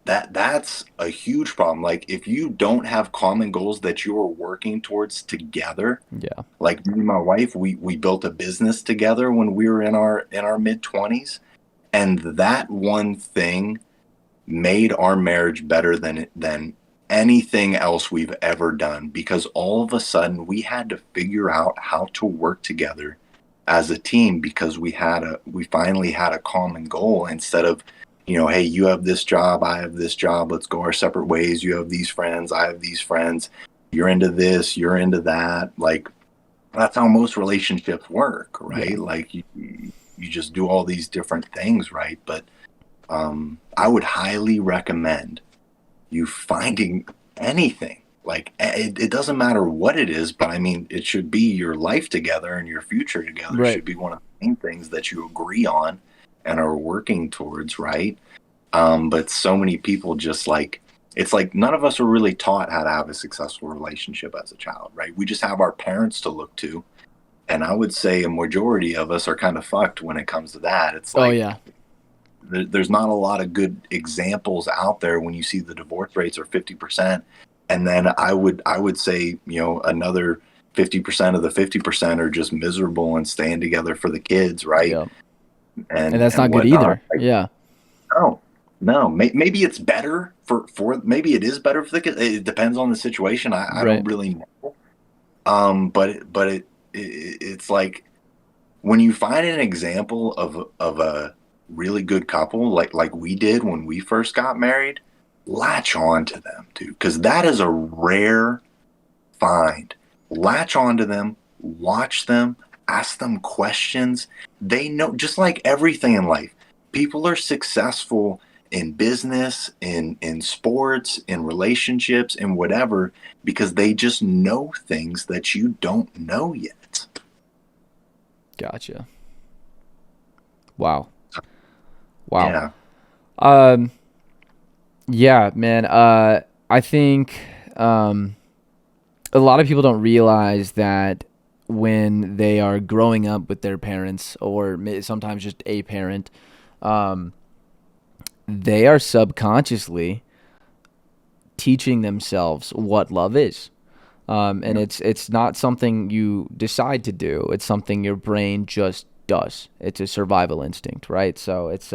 That's a huge problem. Like if you don't have common goals that you are working towards together, Yeah. like me and my wife, we built a business together when we were in our mid-20s, and that one thing made our marriage better than anything else we've ever done, because all of a sudden we had to figure out how to work together as a team, because we finally had a common goal, instead of, hey, you have this job, I have this job, let's go our separate ways. You have these friends, I have these friends. You're into this, you're into that. Like that's how most relationships work, right? Yeah. Like you just do all these different things, right? But I would highly recommend you finding anything, Like it doesn't matter what it is, but I mean, it should be your life together and your future together Right. should be one of the main things that you agree on and are working towards, right? But so many people just like, it's like none of us were really taught how to have a successful relationship as a child, right? We just have our parents to look to. And I would say a majority of us are kind of fucked when it comes to that. It's Oh like yeah. there's not a lot of good examples out there when you see the divorce rates are 50%. And then I would say, another 50% of the 50% are just miserable and staying together for the kids, right? Yeah. And And that's not good whatnot. either. Like, Yeah. no, no. Maybe it's better for maybe it is better for the kids. It depends on the situation. I don't Right. really know. But it's like when you find an example of a really good couple, like we did when we first got married, latch on to them, dude, because that is a rare find. Latch on to them, watch them, ask them questions. They know, just like everything in life, people are successful in business, in sports, in relationships, in whatever, because they just know things that you don't know yet. Gotcha. Wow. Wow. Yeah. Um. Yeah, man. I think a lot of people don't realize that when they are growing up with their parents, or sometimes just a parent, um, they are subconsciously teaching themselves what love is. And Yeah. it's not something you decide to do. It's something your brain just does. It's a survival instinct, right? So it's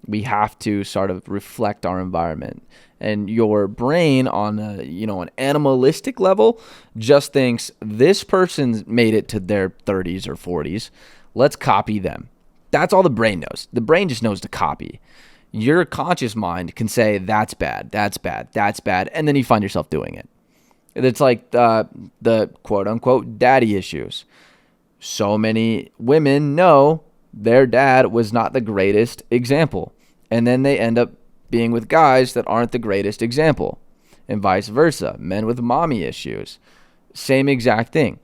we have to sort of reflect our environment. And your brain on a, an animalistic level just thinks this person's made it to their 30s or 40s. Let's copy them. That's all the brain knows. The brain just knows to copy. Your conscious mind can say that's bad, that's bad, that's bad, and then you find yourself doing it. It's like the quote unquote daddy issues. So many women know their dad was not the greatest example. And then they end up being with guys that aren't the greatest example. And vice versa. Men with mommy issues. Same exact thing.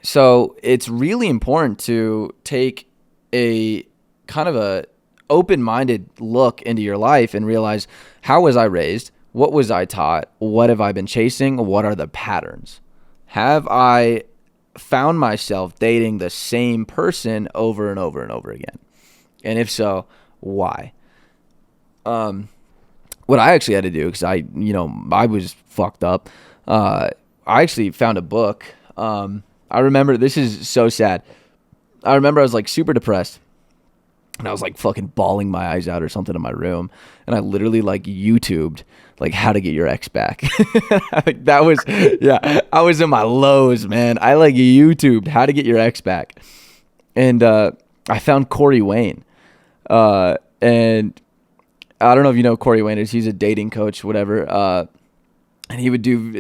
So it's really important to take a kind of a open-minded look into your life and realize, how was I raised? What was I taught? What have I been chasing? What are the patterns? Have I found myself dating the same person over and over and over again? And if so, why? What I actually had to do, because I was fucked up. I actually found a book. I remember, this is so sad. I remember I was like super depressed. And I was like fucking bawling my eyes out or something in my room. And I literally like YouTubed like how to get your ex back. Like, that was, yeah, I was in my lows, man. I like YouTubed how to get your ex back. And I found Corey Wayne. And I don't know if you know Corey Wayne is. He's a dating coach, whatever. And he would do,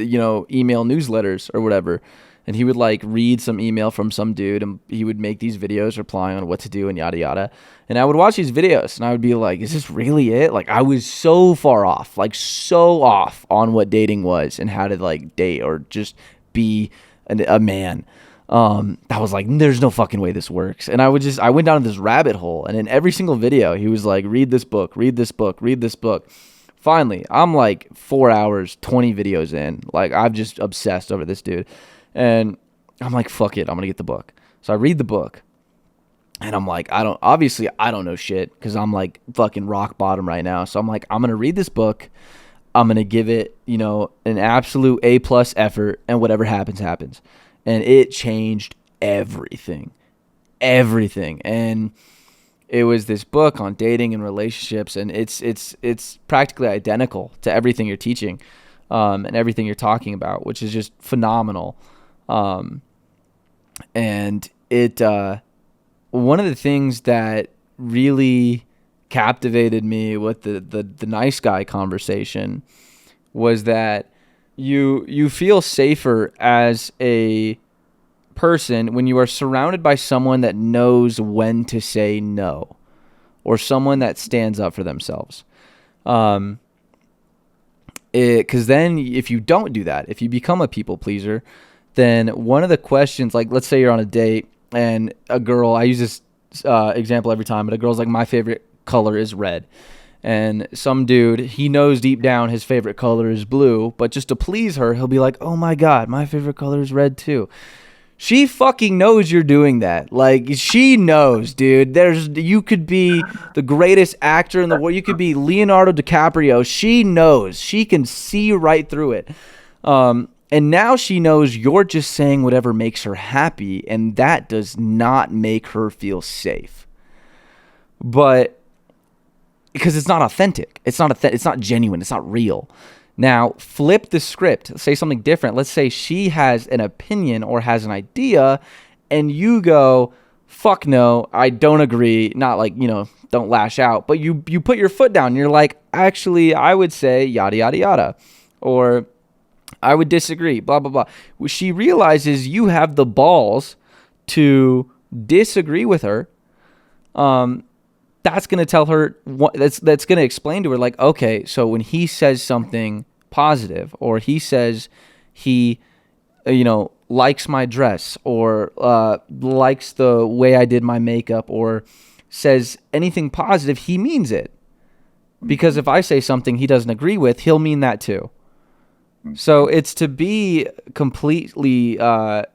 email newsletters or whatever. And he would like read some email from some dude, and he would make these videos replying on what to do and yada yada. And I would watch these videos and I would be like, is this really it? Like, I was so far off, like so off on what dating was and how to like date or just be a man. I was like, there's no fucking way this works. And I went down this rabbit hole, and in every single video he was like, read this book, read this book, read this book. Finally, I'm like 4 hours, 20 videos in. Like, I've just obsessed over this dude. And I'm like, fuck it, I'm going to get the book. So I read the book. And I'm like, I don't know shit, because I'm like fucking rock bottom right now. So I'm like, I'm going to read this book. I'm going to give it, an absolute A+ effort, and whatever happens, happens. And it changed everything. Everything. And it was this book on dating and relationships, and it's practically identical to everything you're teaching, and everything you're talking about, which is just phenomenal. And it one of the things that really captivated me with the nice guy conversation was that you feel safer as a person when you are surrounded by someone that knows when to say no, or someone that stands up for themselves. Because then if you don't do that, if you become a people pleaser, then one of the questions, like let's say you're on a date and a girl, I use this example every time, but a girl's like, my favorite color is red. And some dude, he knows deep down his favorite color is blue, but just to please her, he'll be like, oh my God, my favorite color is red too. She fucking knows you're doing that. Like, she knows, dude. You could be the greatest actor in the world. You could be Leonardo DiCaprio. She knows. She can see right through it. And now she knows you're just saying whatever makes her happy, and that does not make her feel safe. But because it's not authentic. It's not genuine. It's not real. Now, flip the script. Say something different. Let's say she has an opinion or has an idea, and you go, fuck no, I don't agree. Not like, don't lash out. But you put your foot down. And you're like, actually, I would say yada, yada, yada. Or I would disagree, blah, blah, blah. She realizes you have the balls to disagree with her. That's going to tell her, that's going to explain to her, like, okay, so when he says something positive, or he says he, likes my dress, or likes the way I did my makeup, or says anything positive, he means it. Because if I say something he doesn't agree with, he'll mean that too. So it's to be completely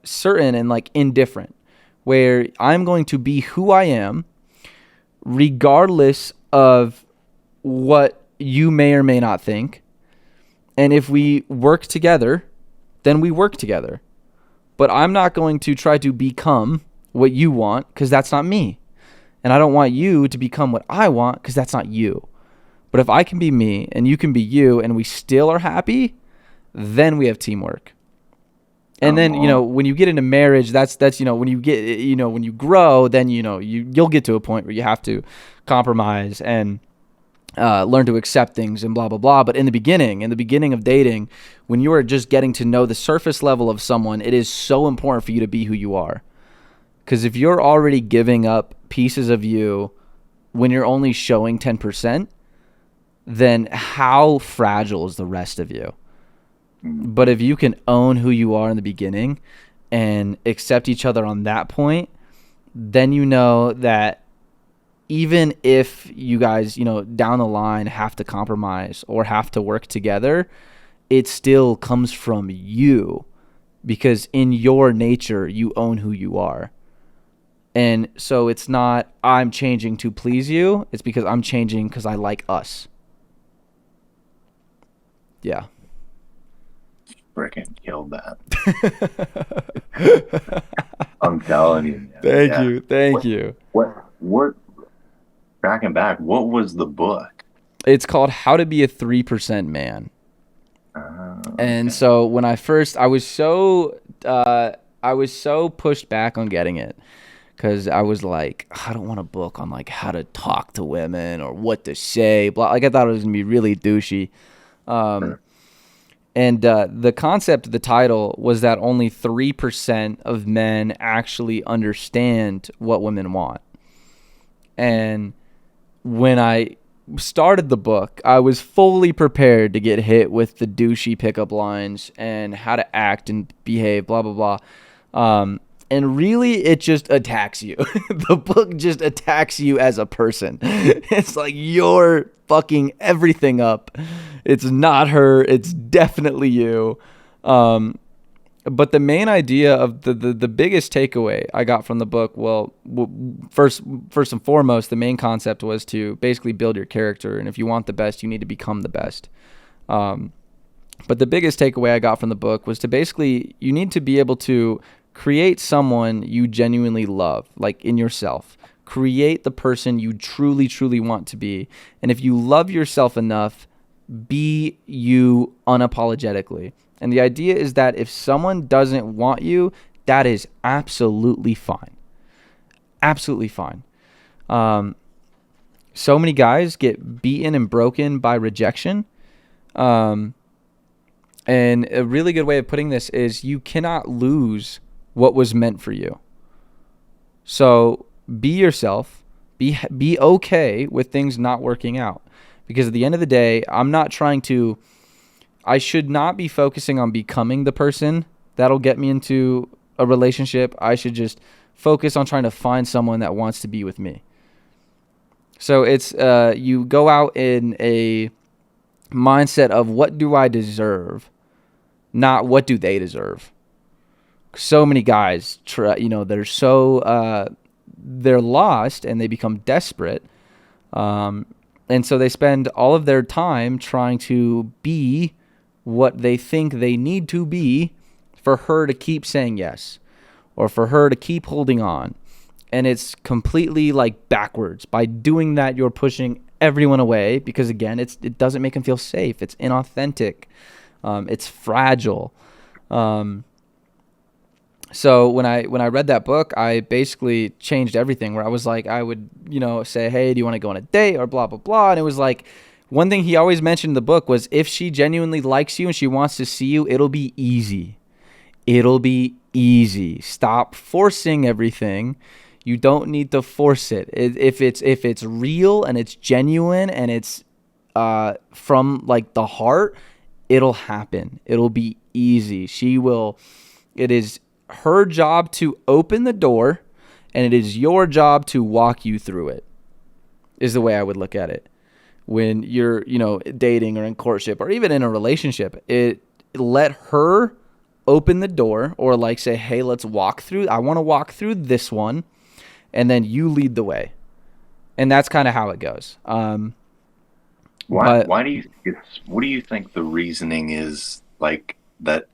certain and like indifferent, where I'm going to be who I am, regardless of what you may or may not think. And if we work together, then we work together. But I'm not going to try to become what you want, because that's not me. And I don't want you to become what I want, because that's not you. But if I can be me and you can be you, and we still are happy, then we have teamwork. And then, when you get into marriage, that's when you get, when you grow, then, you'll get to a point where you have to compromise and learn to accept things and blah, blah, blah. But in the beginning of dating, when you are just getting to know the surface level of someone, it is so important for you to be who you are. Because if you're already giving up pieces of you when you're only showing 10%, then how fragile is the rest of you? But if you can own who you are in the beginning and accept each other on that point, then you know that even if you guys, down the line have to compromise or have to work together, it still comes from you, because in your nature, you own who you are. And so it's not I'm changing to please you. It's because I'm changing because I like us. Yeah. Freaking killed that. I'm telling you. Thank you. What, tracking back, what was the book? It's called How to Be a 3% Man. And so when I was so pushed back on getting it, because I was like, I don't want a book on like how to talk to women or what to say. Blah. Like I thought it was gonna be really douchey. Sure. And the concept of the title was that only 3% of men actually understand what women want. And when I started the book, I was fully prepared to get hit with the douchey pickup lines and how to act and behave, blah, blah, blah. And really, it just attacks you. The book just attacks you as a person. It's like you're fucking everything up. It's not her. It's definitely you. But the main idea of the biggest takeaway I got from the book, first and foremost, the main concept was to basically build your character. And if you want the best, you need to become the best. But the biggest takeaway I got from the book was to basically, you need to be able to create someone you genuinely love, like in yourself. Create the person you truly, truly want to be. And if you love yourself enough, be you unapologetically. And the idea is that if someone doesn't want you, that is absolutely fine. Absolutely fine. So many guys get beaten and broken by rejection. And a really good way of putting this is you cannot lose what was meant for you. So be yourself. Be okay with things not working out. Because at the end of the day, I'm not trying to I should not be focusing on becoming the person that'll get me into a relationship. I should just focus on trying to find someone that wants to be with me. So it's you go out in a mindset of what do I deserve, not what do they deserve. So many guys, they're so they're lost and they become desperate, and so they spend all of their time trying to be what they think they need to be for her to keep saying yes, or for her to keep holding on. And it's completely like backwards. By doing that, you're pushing everyone away because, again, it doesn't make them feel safe. It's inauthentic. It's fragile. So when I read that book, I basically changed everything, where I was like, I would, say, hey, do you want to go on a date or blah, blah, blah. And it was like, one thing he always mentioned in the book was, if she genuinely likes you and she wants to see you, it'll be easy. It'll be easy. Stop forcing everything. You don't need to force it. If it's real and it's genuine and it's from like the heart, it'll happen. It'll be easy. It is her job to open the door, and it is your job to walk you through it, is the way I would look at it. When you're, dating or in courtship or even in a relationship, let her open the door, or like say, hey, I want to walk through this one, and then you lead the way. And that's kind of how it goes. Why do you think what do you think the reasoning is, like, that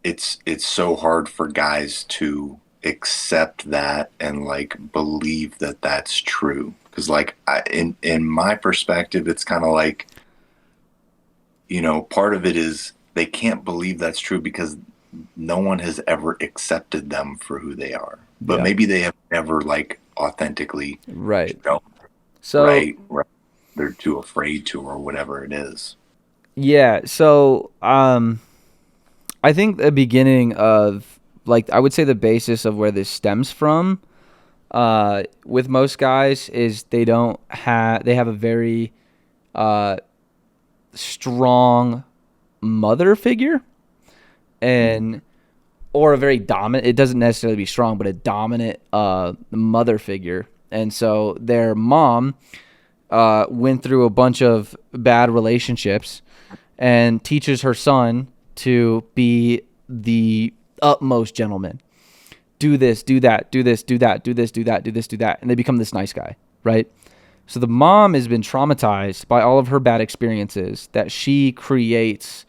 it's so hard for guys to accept that and like believe that that's true? Because like in my perspective, it's kind of like, part of it is they can't believe that's true because no one has ever accepted them for who they are. But maybe they have never like authentically shown. So right. They're too afraid to, or whatever it is. Yeah. So I think the beginning of, like, I would say the basis of where this stems from with most guys is they have a very strong mother figure, and or a very dominant, it doesn't necessarily be strong, but a dominant mother figure. And so their mom went through a bunch of bad relationships and teaches her son to be the utmost gentleman. Do this, do that, do this, do that, do this, do that, do this, do that. And they become this nice guy, right? So the mom has been traumatized by all of her bad experiences, that she creates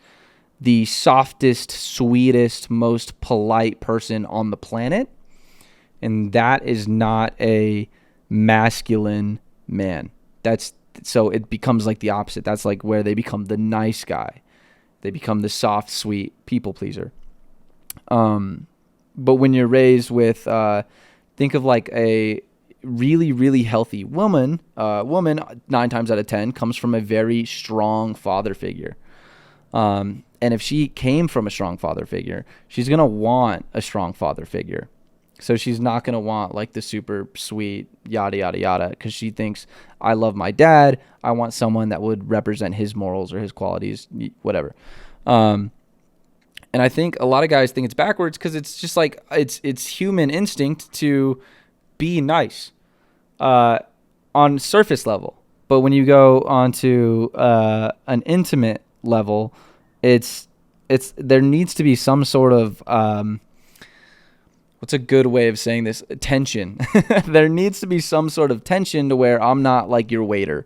the softest, sweetest, most polite person on the planet. And that is not a masculine man. So it becomes like the opposite. That's like where they become the nice guy. They become the soft, sweet people pleaser. But when you're raised with, think of like a really, really healthy woman, 9 times out of 10 comes from a very strong father figure. And if she came from a strong father figure, she's going to want a strong father figure. So she's not going to want like the super sweet yada, yada, yada, because she thinks, I love my dad. I want someone that would represent his morals or his qualities, whatever. And I think a lot of guys think it's backwards because it's just like it's human instinct to be nice on surface level. But when you go onto an intimate level, it's there needs to be some sort of what's a good way of saying this? Tension. There needs to be some sort of tension to where I'm not like your waiter.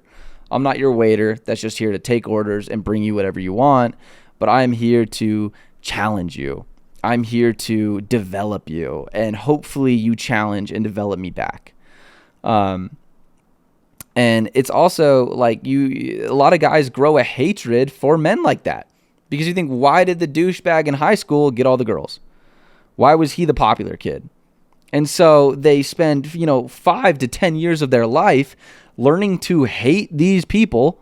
I'm not your waiter that's just here to take orders and bring you whatever you want, but I'm here to challenge you. I'm here to develop you, and hopefully you challenge and develop me back. And it's also like a lot of guys grow a hatred for men like that, because you think, why did the douchebag in high school get all the girls? Why was he the popular kid? And so they spend, 5 to 10 years of their life learning to hate these people.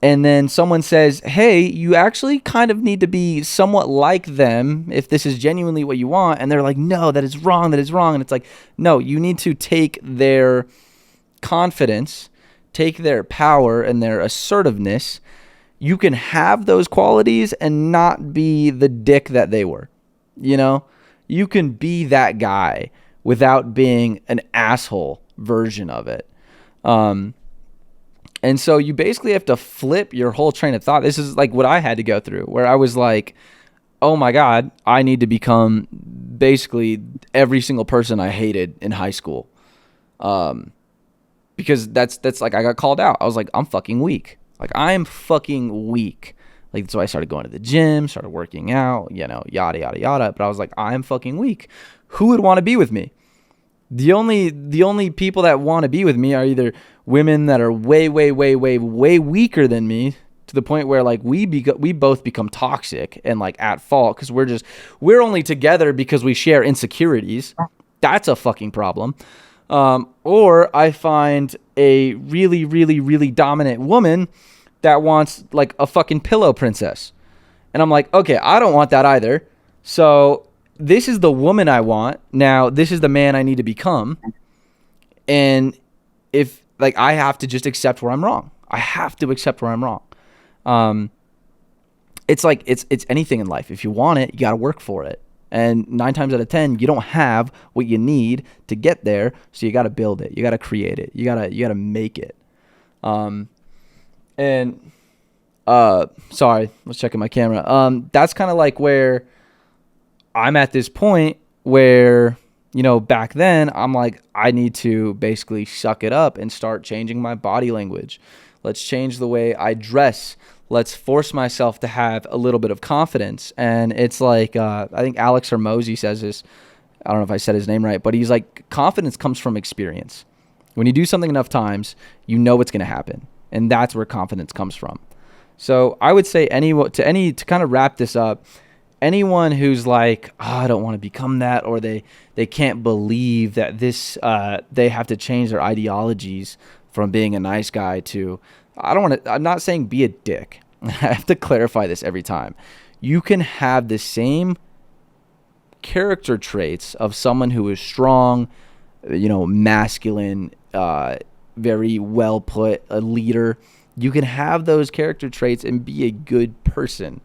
And then someone says, hey, you actually kind of need to be somewhat like them if this is genuinely what you want. And they're like, no, that is wrong. That is wrong. And it's like, no, you need to take their confidence, take their power and their assertiveness. you can have those qualities and not be the dick that they were. You know, you can be that guy without being an asshole version of it. And so you basically have to flip your whole train of thought. This is like what I had to go through, where I was like, oh my God, I need to become basically every single person I hated in high school. Because that's like, I got called out. I was like, I'm fucking weak. Like, I am fucking weak. Like, so I started going to the gym, started working out, yada, yada, yada. But I was like, I'm fucking weak. Who would want to be with me? The only people that want to be with me are either women that are way, way, way, way, way weaker than me, to the point where like we both become toxic and like at fault because we're only together because we share insecurities. That's a fucking problem. Or I find a really, really, really dominant woman that wants like a fucking pillow princess. And I'm like, okay, I don't want that either. So this is the woman I want. Now, this is the man I need to become. And if like, I have to just accept where I'm wrong. I have to accept where I'm wrong. It's like, it's anything in life. If you want it, you got to work for it. And 9 times out of 10, you don't have what you need to get there. So you got to build it. You got to create it. You got to make it. Sorry, I was checking my camera. That's kind of like where I'm at this point where, back then I'm like, I need to basically suck it up and start changing my body language. Let's change the way I dress. Let's force myself to have a little bit of confidence. And it's like, I think Alex Hermosi says this. I don't know if I said his name right, but he's like, confidence comes from experience. When you do something enough times, you know what's going to happen. And that's where confidence comes from. So I would say to kind of wrap this up, anyone who's like, I don't want to become that, or they can't believe that they have to change their ideologies from being a nice guy to, I'm not saying be a dick. I have to clarify this every time. You can have the same character traits of someone who is strong, masculine, very well put, a leader. You can have those character traits and be a good person.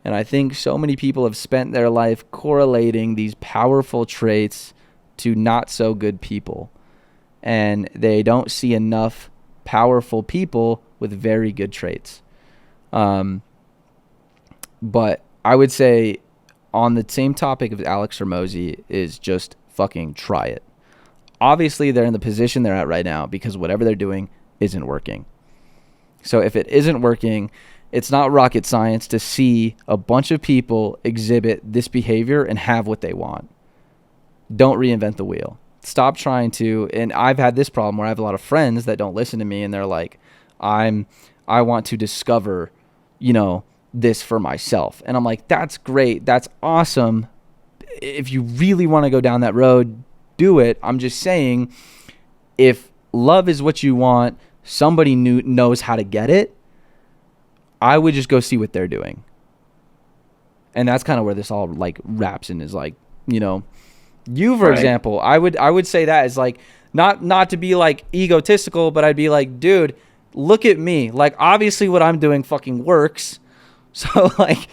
And I think so many people have spent their life correlating these powerful traits to not so good people. And they don't see enough powerful people with very good traits. But I would say on the same topic of Alex Hermosi is just fucking try it. Obviously, they're in the position they're at right now because whatever they're doing isn't working. So if it isn't working, it's not rocket science to see a bunch of people exhibit this behavior and have what they want. Don't reinvent the wheel. Stop trying to, and I've had this problem where I have a lot of friends that don't listen to me and they're like, I want to discover, this for myself. And I'm like, that's great. That's awesome. If you really want to go down that road, do it. I'm just saying, if love is what you want, somebody knows how to get it, I would just go see what they're doing. And that's kind of where this all like wraps in, is like, you, for example, I would say that is like, not to be like egotistical, but I'd be like, dude, look at me. Like, obviously what I'm doing fucking works. So like,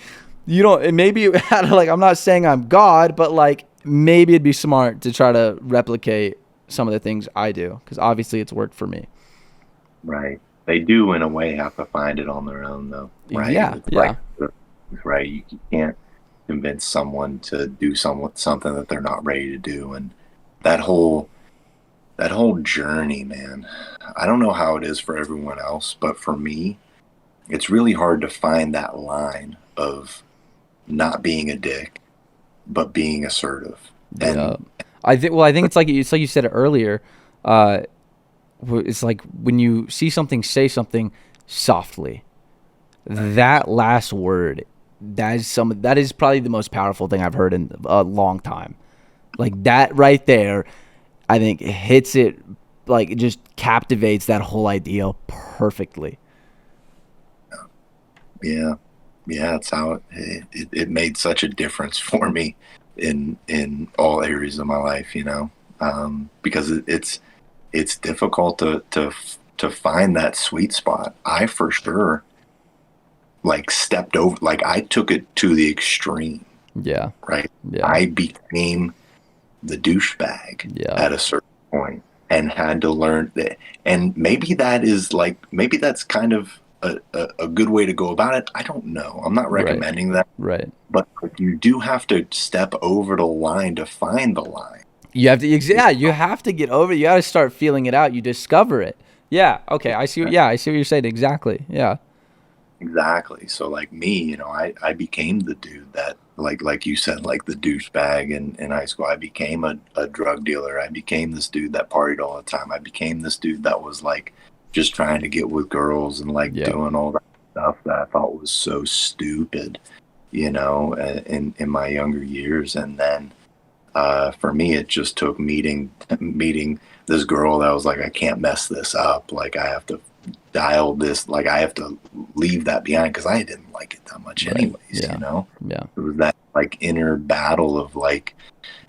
maybe like, I'm not saying I'm God, but like maybe it'd be smart to try to replicate some of the things I do, because obviously it's worked for me. Right. They do, in a way, have to find it on their own, though. Right? Yeah. Right. You can't convince someone to do something that they're not ready to do, and that whole journey, man. I don't know how it is for everyone else, but for me, it's really hard to find that line of not being a dick, but being assertive. Yeah. I think it's like you said it earlier. It's like when you see something, say something softly. That last word, that is probably the most powerful thing I've heard in a long time. Like that right there, I think it hits it, like it just captivates that whole idea perfectly. Yeah. It's how it made such a difference for me in all areas of my life, because it's difficult to find that sweet spot. I for sure like stepped over, like I took it to the extreme, Yeah. right? Yeah. I became the douchebag Yeah. at a certain point and had to learn that. And maybe that is like, maybe that's kind of a good way to go about it. I don't know. I'm not Right. recommending that, Right. but you do have to step over the line to find the line. You have to, yeah, you have to get over it. You got to start feeling it out. You discover it. Yeah. Okay. I see. Yeah. I see what you're saying. Exactly. Yeah. Exactly. So like me, I became the dude that like you said, like the douchebag in high school. I became a drug dealer. I became this dude that partied all the time. I became this dude that was like just trying to get with girls and like Yeah. doing all that stuff that I thought was so stupid, in my younger years. And then for me it just took meeting this girl that was like, I can't mess this up. Like I have to dial this, like I have to leave that behind because I didn't like it that much Right. anyways, Yeah. Yeah. It was that like inner battle of like,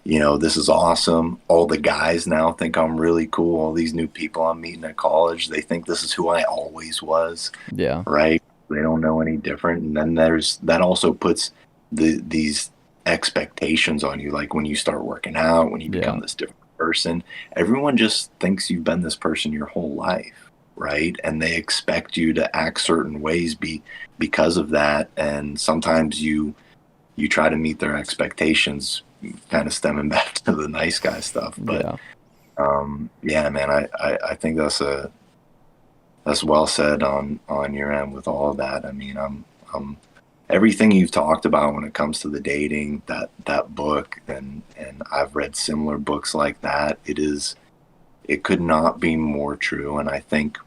this is awesome. All the guys now think I'm really cool. All these new people I'm meeting at college, they think this is who I always was, Yeah. right? They don't know any different. And then there's that also puts these expectations on you. Like when you start working out, when you Yeah. become this different person, everyone just thinks you've been this person your whole life, right? And they expect you to act certain ways because of that. And sometimes you try to meet their expectations, kind of stemming back to the nice guy stuff. But Yeah. yeah, man, I think that's well said on your end with all of that. I mean, I'm everything you've talked about when it comes to the dating, that book, and I've read similar books like that. It could not be more true. And I think,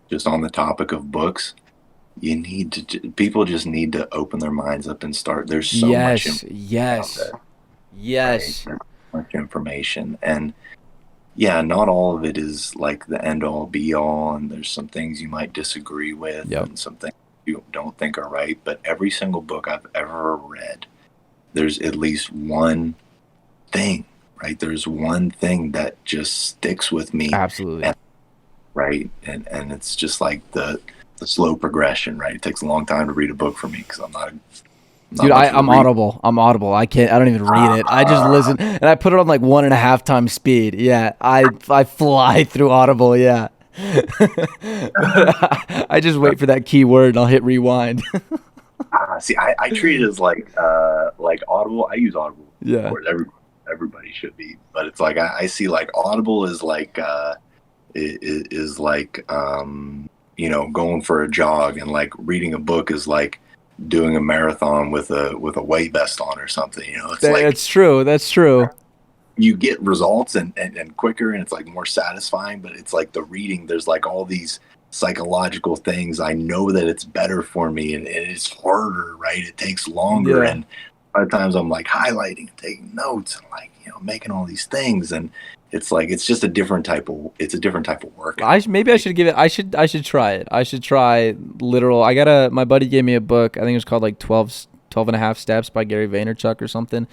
just on the topic of books, people just need to open their minds up and start. There's so much Yes. information out Yes. there, right? Yes. There's so much information, and yeah, not all of it is like the end all be all, and there's some things you might disagree with Yep. and some things you don't think are right. But every single book I've ever read, there's at least one thing, right? There's one thing that just sticks with me, Absolutely. and right, and it's just like the slow progression, right? It takes a long time to read a book for me because I'm not Dude, much of a I'm reader. audible. I'm audible. I don't even read it. I just listen and I put it on like 1.5 times speed. Yeah. I fly through Audible, yeah. But I just wait for that keyword and I'll hit rewind. See, I treat it as like Audible. I use Audible, of Yeah. course. Everybody should be, but it's like I see like Audible is like is like going for a jog, and like reading a book is like doing a marathon with a weight vest on or something. It's like That's true. That's true. you get results and quicker, and it's like more satisfying. But it's like the reading, there's like all these psychological things. I know that it's better for me, and it's harder, right? It takes longer, Yeah. and a lot of times I'm like highlighting, taking notes, and like making all these things. And it's like it's a different type of workout, Maybe I right? should give it. I should try it. I should try literal. My buddy gave me a book. I think it was called like 12 and a half steps by Gary Vaynerchuk or something.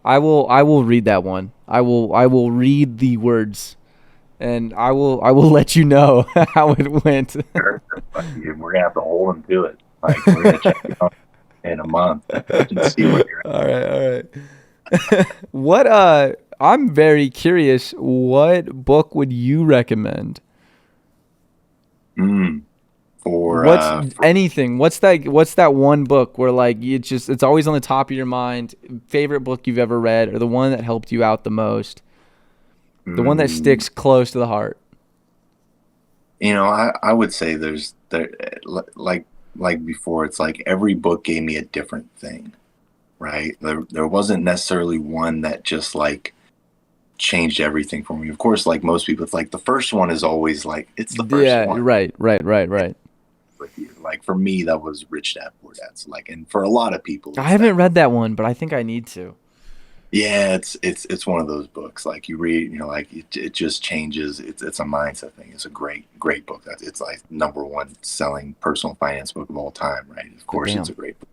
I will read that one. I will read the words and I will let you know how it went. But we're gonna have to hold them to it. Like we're gonna check it out in a month and see where you're All right, all right. What I'm very curious, what book would you recommend? at. For What's anything? What's that one book where like it's always on the top of your mind, favorite book you've ever read or the one that helped you out the most? The one that mm, sticks close to the heart. I would say like before, it's like every book gave me a different thing, right? There wasn't necessarily one that just like changed everything for me. Of course, like most people, it's like the first one is always like it's the first Yeah, one right, right, right, right. with you. Like for me, that was Rich Dad Poor Dad. So like, and for a lot of people, I it's haven't that read book. that one, but I think I need to. Yeah, it's one of those books. Like you read, like it just changes. It's a mindset thing. It's a great book. It's like number one selling personal finance book of all time, right? Of Oh, course, it's damn. a great book.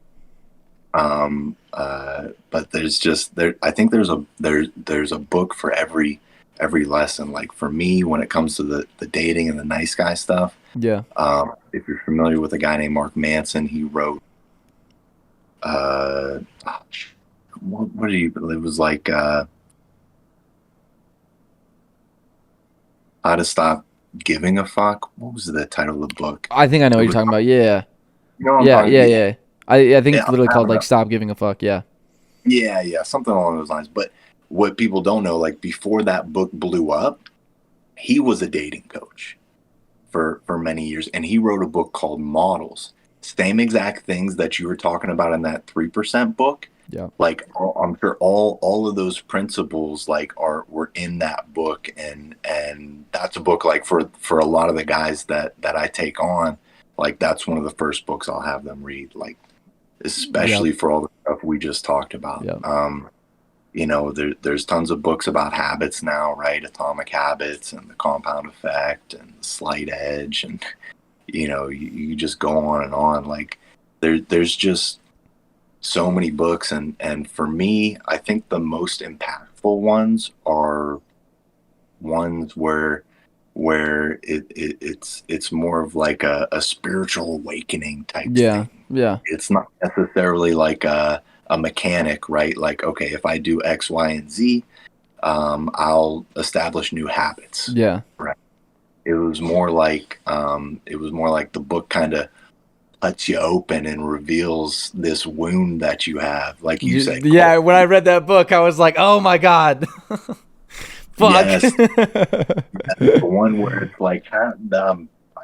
But there's just there. I think there's a book for every every lesson. Like for me, when it comes to the dating and the nice guy stuff, Yeah. if you're familiar with a guy named Mark Manson, he wrote uh what did he, it was like how to stop giving a fuck. What was the title of the book? I think I know It what you're was, talking about. Yeah. you know what I'm Yeah. talking Yeah. about? Yeah. I think Yeah, it's literally I called don't like know. Stop Giving a Fuck. Yeah. Yeah, something along those lines. But what people don't know, like before that book blew up, he was a dating coach for many years, and he wrote a book called Models. Same exact things that you were talking about in that 3% book. Yeah. Like I'm sure all of those principles like were in that book, and that's a book like for a lot of the guys that I take on, like that's one of the first books I'll have them read, like Yep. especially for all the stuff we just talked about. Yep. There's tons of books about habits now, right? Atomic Habits and the Compound Effect and the Slight Edge, and you just go on and on. Like there's just so many books, and for me, I think the most impactful ones are ones where it's more of like a spiritual awakening type Yeah. thing. Yeah. It's not necessarily like a mechanic, right? Like, okay, if I do X, Y, and Z, I'll establish new habits, Yeah. right? It was more like the book kind of cuts you open and reveals this wound that you have, like you said, Yeah. When I read that book, I was like, oh my God. Fuck. yes, the one where it's like,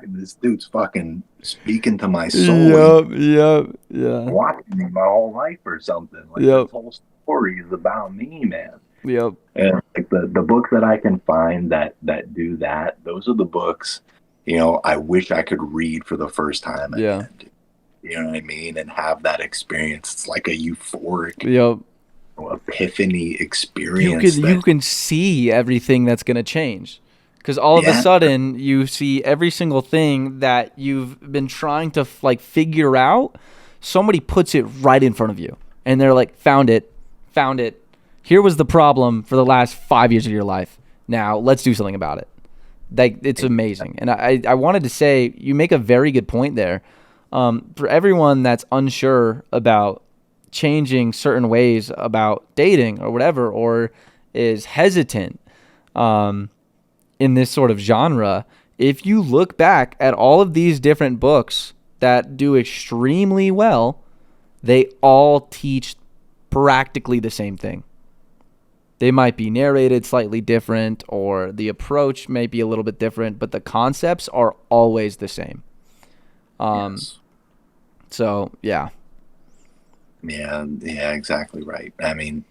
this dude's fucking speaking to my soul. He's Yep. Yep. Yeah. watching me my whole life or something. Like this Yep. whole story is about me, man. Yep. And like the books that I can find that do that, those are the books, I wish I could read for the first time Yeah. again. You know what I mean? And have that experience. It's like a euphoric Yep. epiphany You experience can that, see everything that's gonna change, because all of a yeah, sudden you see every single thing that you've been trying to like figure out. Somebody puts it right in front of you, and they're like, "Found it, found it. Here was the problem for the last 5 years of your life. Now let's do something about it." Like, it's amazing. And I wanted to say, you make a very good point there. For everyone that's unsure about changing certain ways about dating or whatever, or is hesitant in this sort of genre, if you look back at all of these different books that do extremely well, they all teach practically the same thing. They might be narrated slightly different, or the approach may be a little bit different, but the concepts are always the same. yes. So, yeah. Yeah, exactly right. I mean,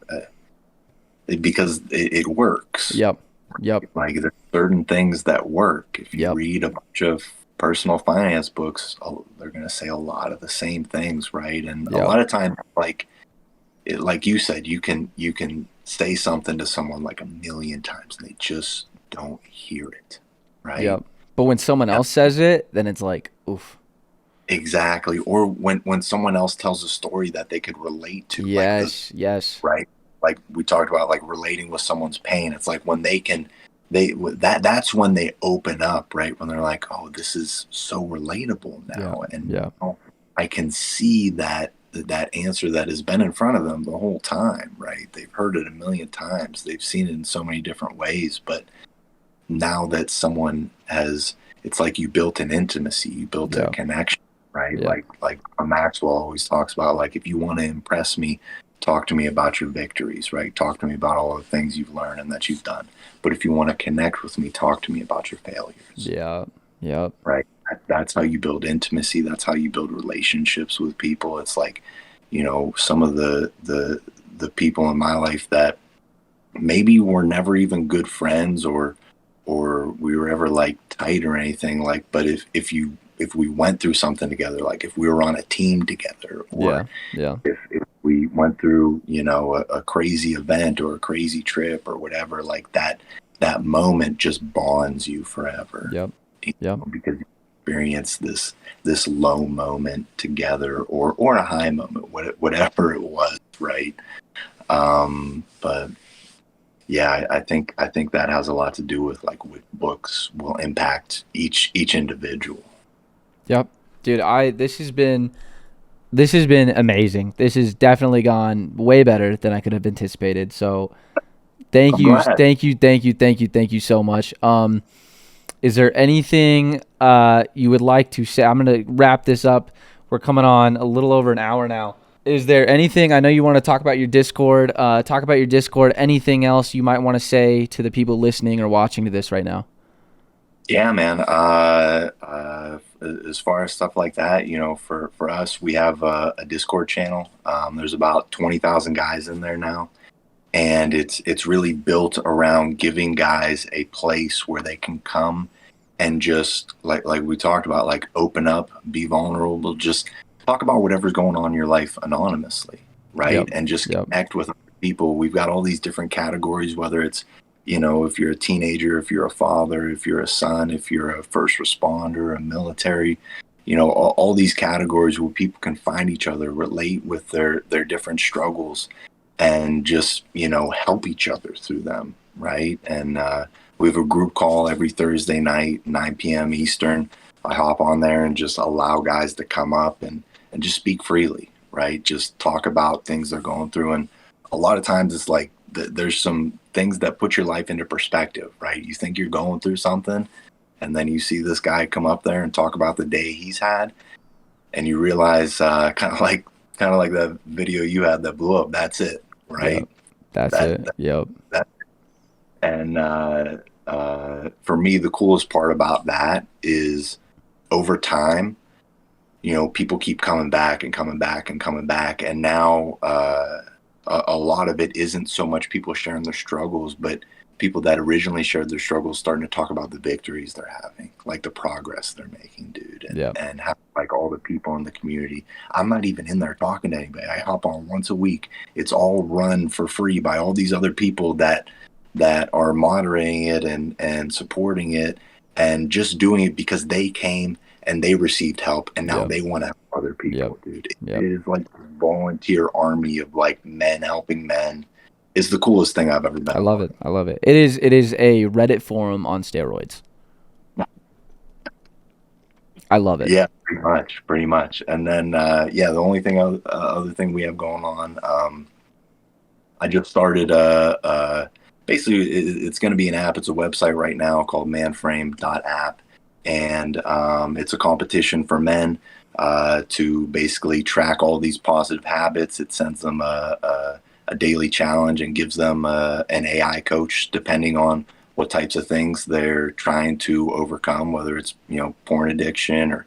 because it works. Yep. Yep. Like there's certain things that work. If you Yep. read a bunch of personal finance books, they're going to say a lot of the same things, right? And a Yep. lot of times, like you said, you can say something to someone like a million times, and they just don't hear it, right? Yep. But when someone else says it, then it's like, oof. Exactly. Or when someone else tells a story that they could relate to, like Yes. Yes. right? Like we talked about, like relating with someone's pain. It's like when that's when they open up, right? When they're like, oh, this is so relatable Yeah. now, and Yeah. I can see that answer that has been in front of them the whole time, right? They've heard it a million times. They've seen it in so many different ways, but now that someone has, it's like you built an intimacy, you built Yeah. a connection, right? Yeah. Like Maxwell always talks about, like, if you want to impress me, talk to me about your victories, right? Talk to me about all the things you've learned and that you've done. But if you want to connect with me, talk to me about your failures. Yeah. Yep. Right. That's how you build intimacy. That's how you build relationships with people. It's like, some of the people in my life that maybe were never even good friends, or we were ever like tight or anything, like, but if we went through something together, like if we were on a team together, or Yeah. Yeah. if we went through, a crazy event or a crazy trip or whatever, like that moment just bonds you forever. Yep. Yep. Because you experience this low moment together, or a high moment, whatever it was, right? But yeah, I think that has a lot to do with like which books will impact each individual. Yep. Dude, this has been amazing. This has definitely gone way better than I could have anticipated. So thank I'm you, glad. thank you, thank you, thank you, thank you so much. Is there anything you would like to say? I'm gonna wrap this up. We're coming on a little over an hour now. Is there anything, I know you want to talk about your Discord, anything else you might want to say to the people listening or watching to this right now? Yeah, man. As far as stuff like that, for us, we have a Discord channel. There's about 20,000 guys in there now, and it's really built around giving guys a place where they can come and just like we talked about, like open up, be vulnerable, just talk about whatever's going on in your life anonymously, right? Yep. And just Yep. connect with other people. We've got all these different categories, whether it's if you're a teenager, if you're a father, if you're a son, if you're a first responder, a military, all these categories where people can find each other, relate with their different struggles, and just help each other through them, right? And we have a group call every Thursday night, 9 p.m. Eastern. I hop on there and just allow guys to come up and just speak freely, right? Just talk about things they're going through. And a lot of times it's like there's some things that put your life into perspective, right? You think you're going through something, and then you see this guy come up there and talk about the day he's had, and you realize, kind of like that video you had that blew up. That's it, right? Yep. That's That it. Yep. that and for me, the coolest part about that is over time, people keep coming back and coming back and coming back, and now a lot of it isn't so much people sharing their struggles, but people that originally shared their struggles starting to talk about the victories they're having, like the progress they're making, dude, and Yep. and how like all the people in the community. I'm not even in there talking to anybody. I hop on once a week. It's all run for free by all these other people that are moderating it and supporting it and just doing it because they came and they received help and now Yep. they want to help other Yep. people, dude. It Yep. is like a volunteer army of like men helping men. Is the coolest thing I've ever been I a love part it. I love it. It is a Reddit forum on steroids. of. I love it. Yeah, pretty much. And then yeah, the only thing other thing we have going on, I just started basically it's going to be an app. It's a website right now called manframe.app, and it's a competition for men to basically track all these positive habits. It sends them a daily challenge and gives them an AI coach depending on what types of things they're trying to overcome, whether it's porn addiction or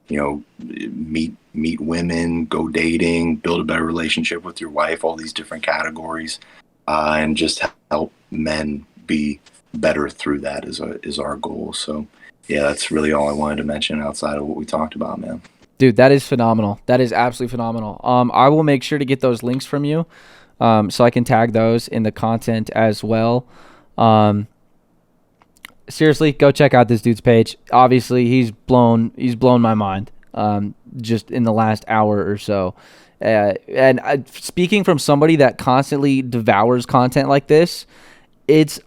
meet women, go dating, build a better relationship with your wife, all these different categories, and just help men be better through that is our goal. So yeah, that's really all I wanted to mention outside of what we talked about, man. Dude, that is phenomenal. That is absolutely phenomenal. I will make sure to get those links from you, so I can tag those in the content as well. Um, Seriously, go check out this dude's page. Obviously, he's blown my mind. Just in the last hour or so. Speaking from somebody that constantly devours content like this,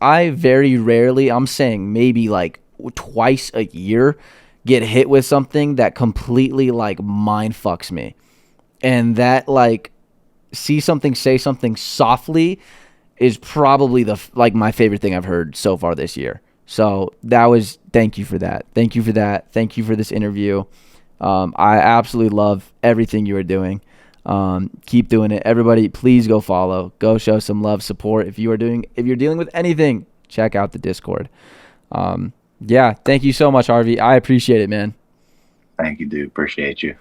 I very rarely, I'm saying maybe like twice a year, get hit with something that completely like mind fucks me. And that like see something, say something softly is probably like my favorite thing I've heard so far this year. So thank you for that. Thank you for that. Thank you for this interview. I absolutely love everything you are doing. Keep doing it. Everybody, please go follow. Go show some love, support. If you're dealing with anything, check out the Discord. Yeah, thank you so much, Harvey. I appreciate it, man. Thank you, dude. Appreciate you.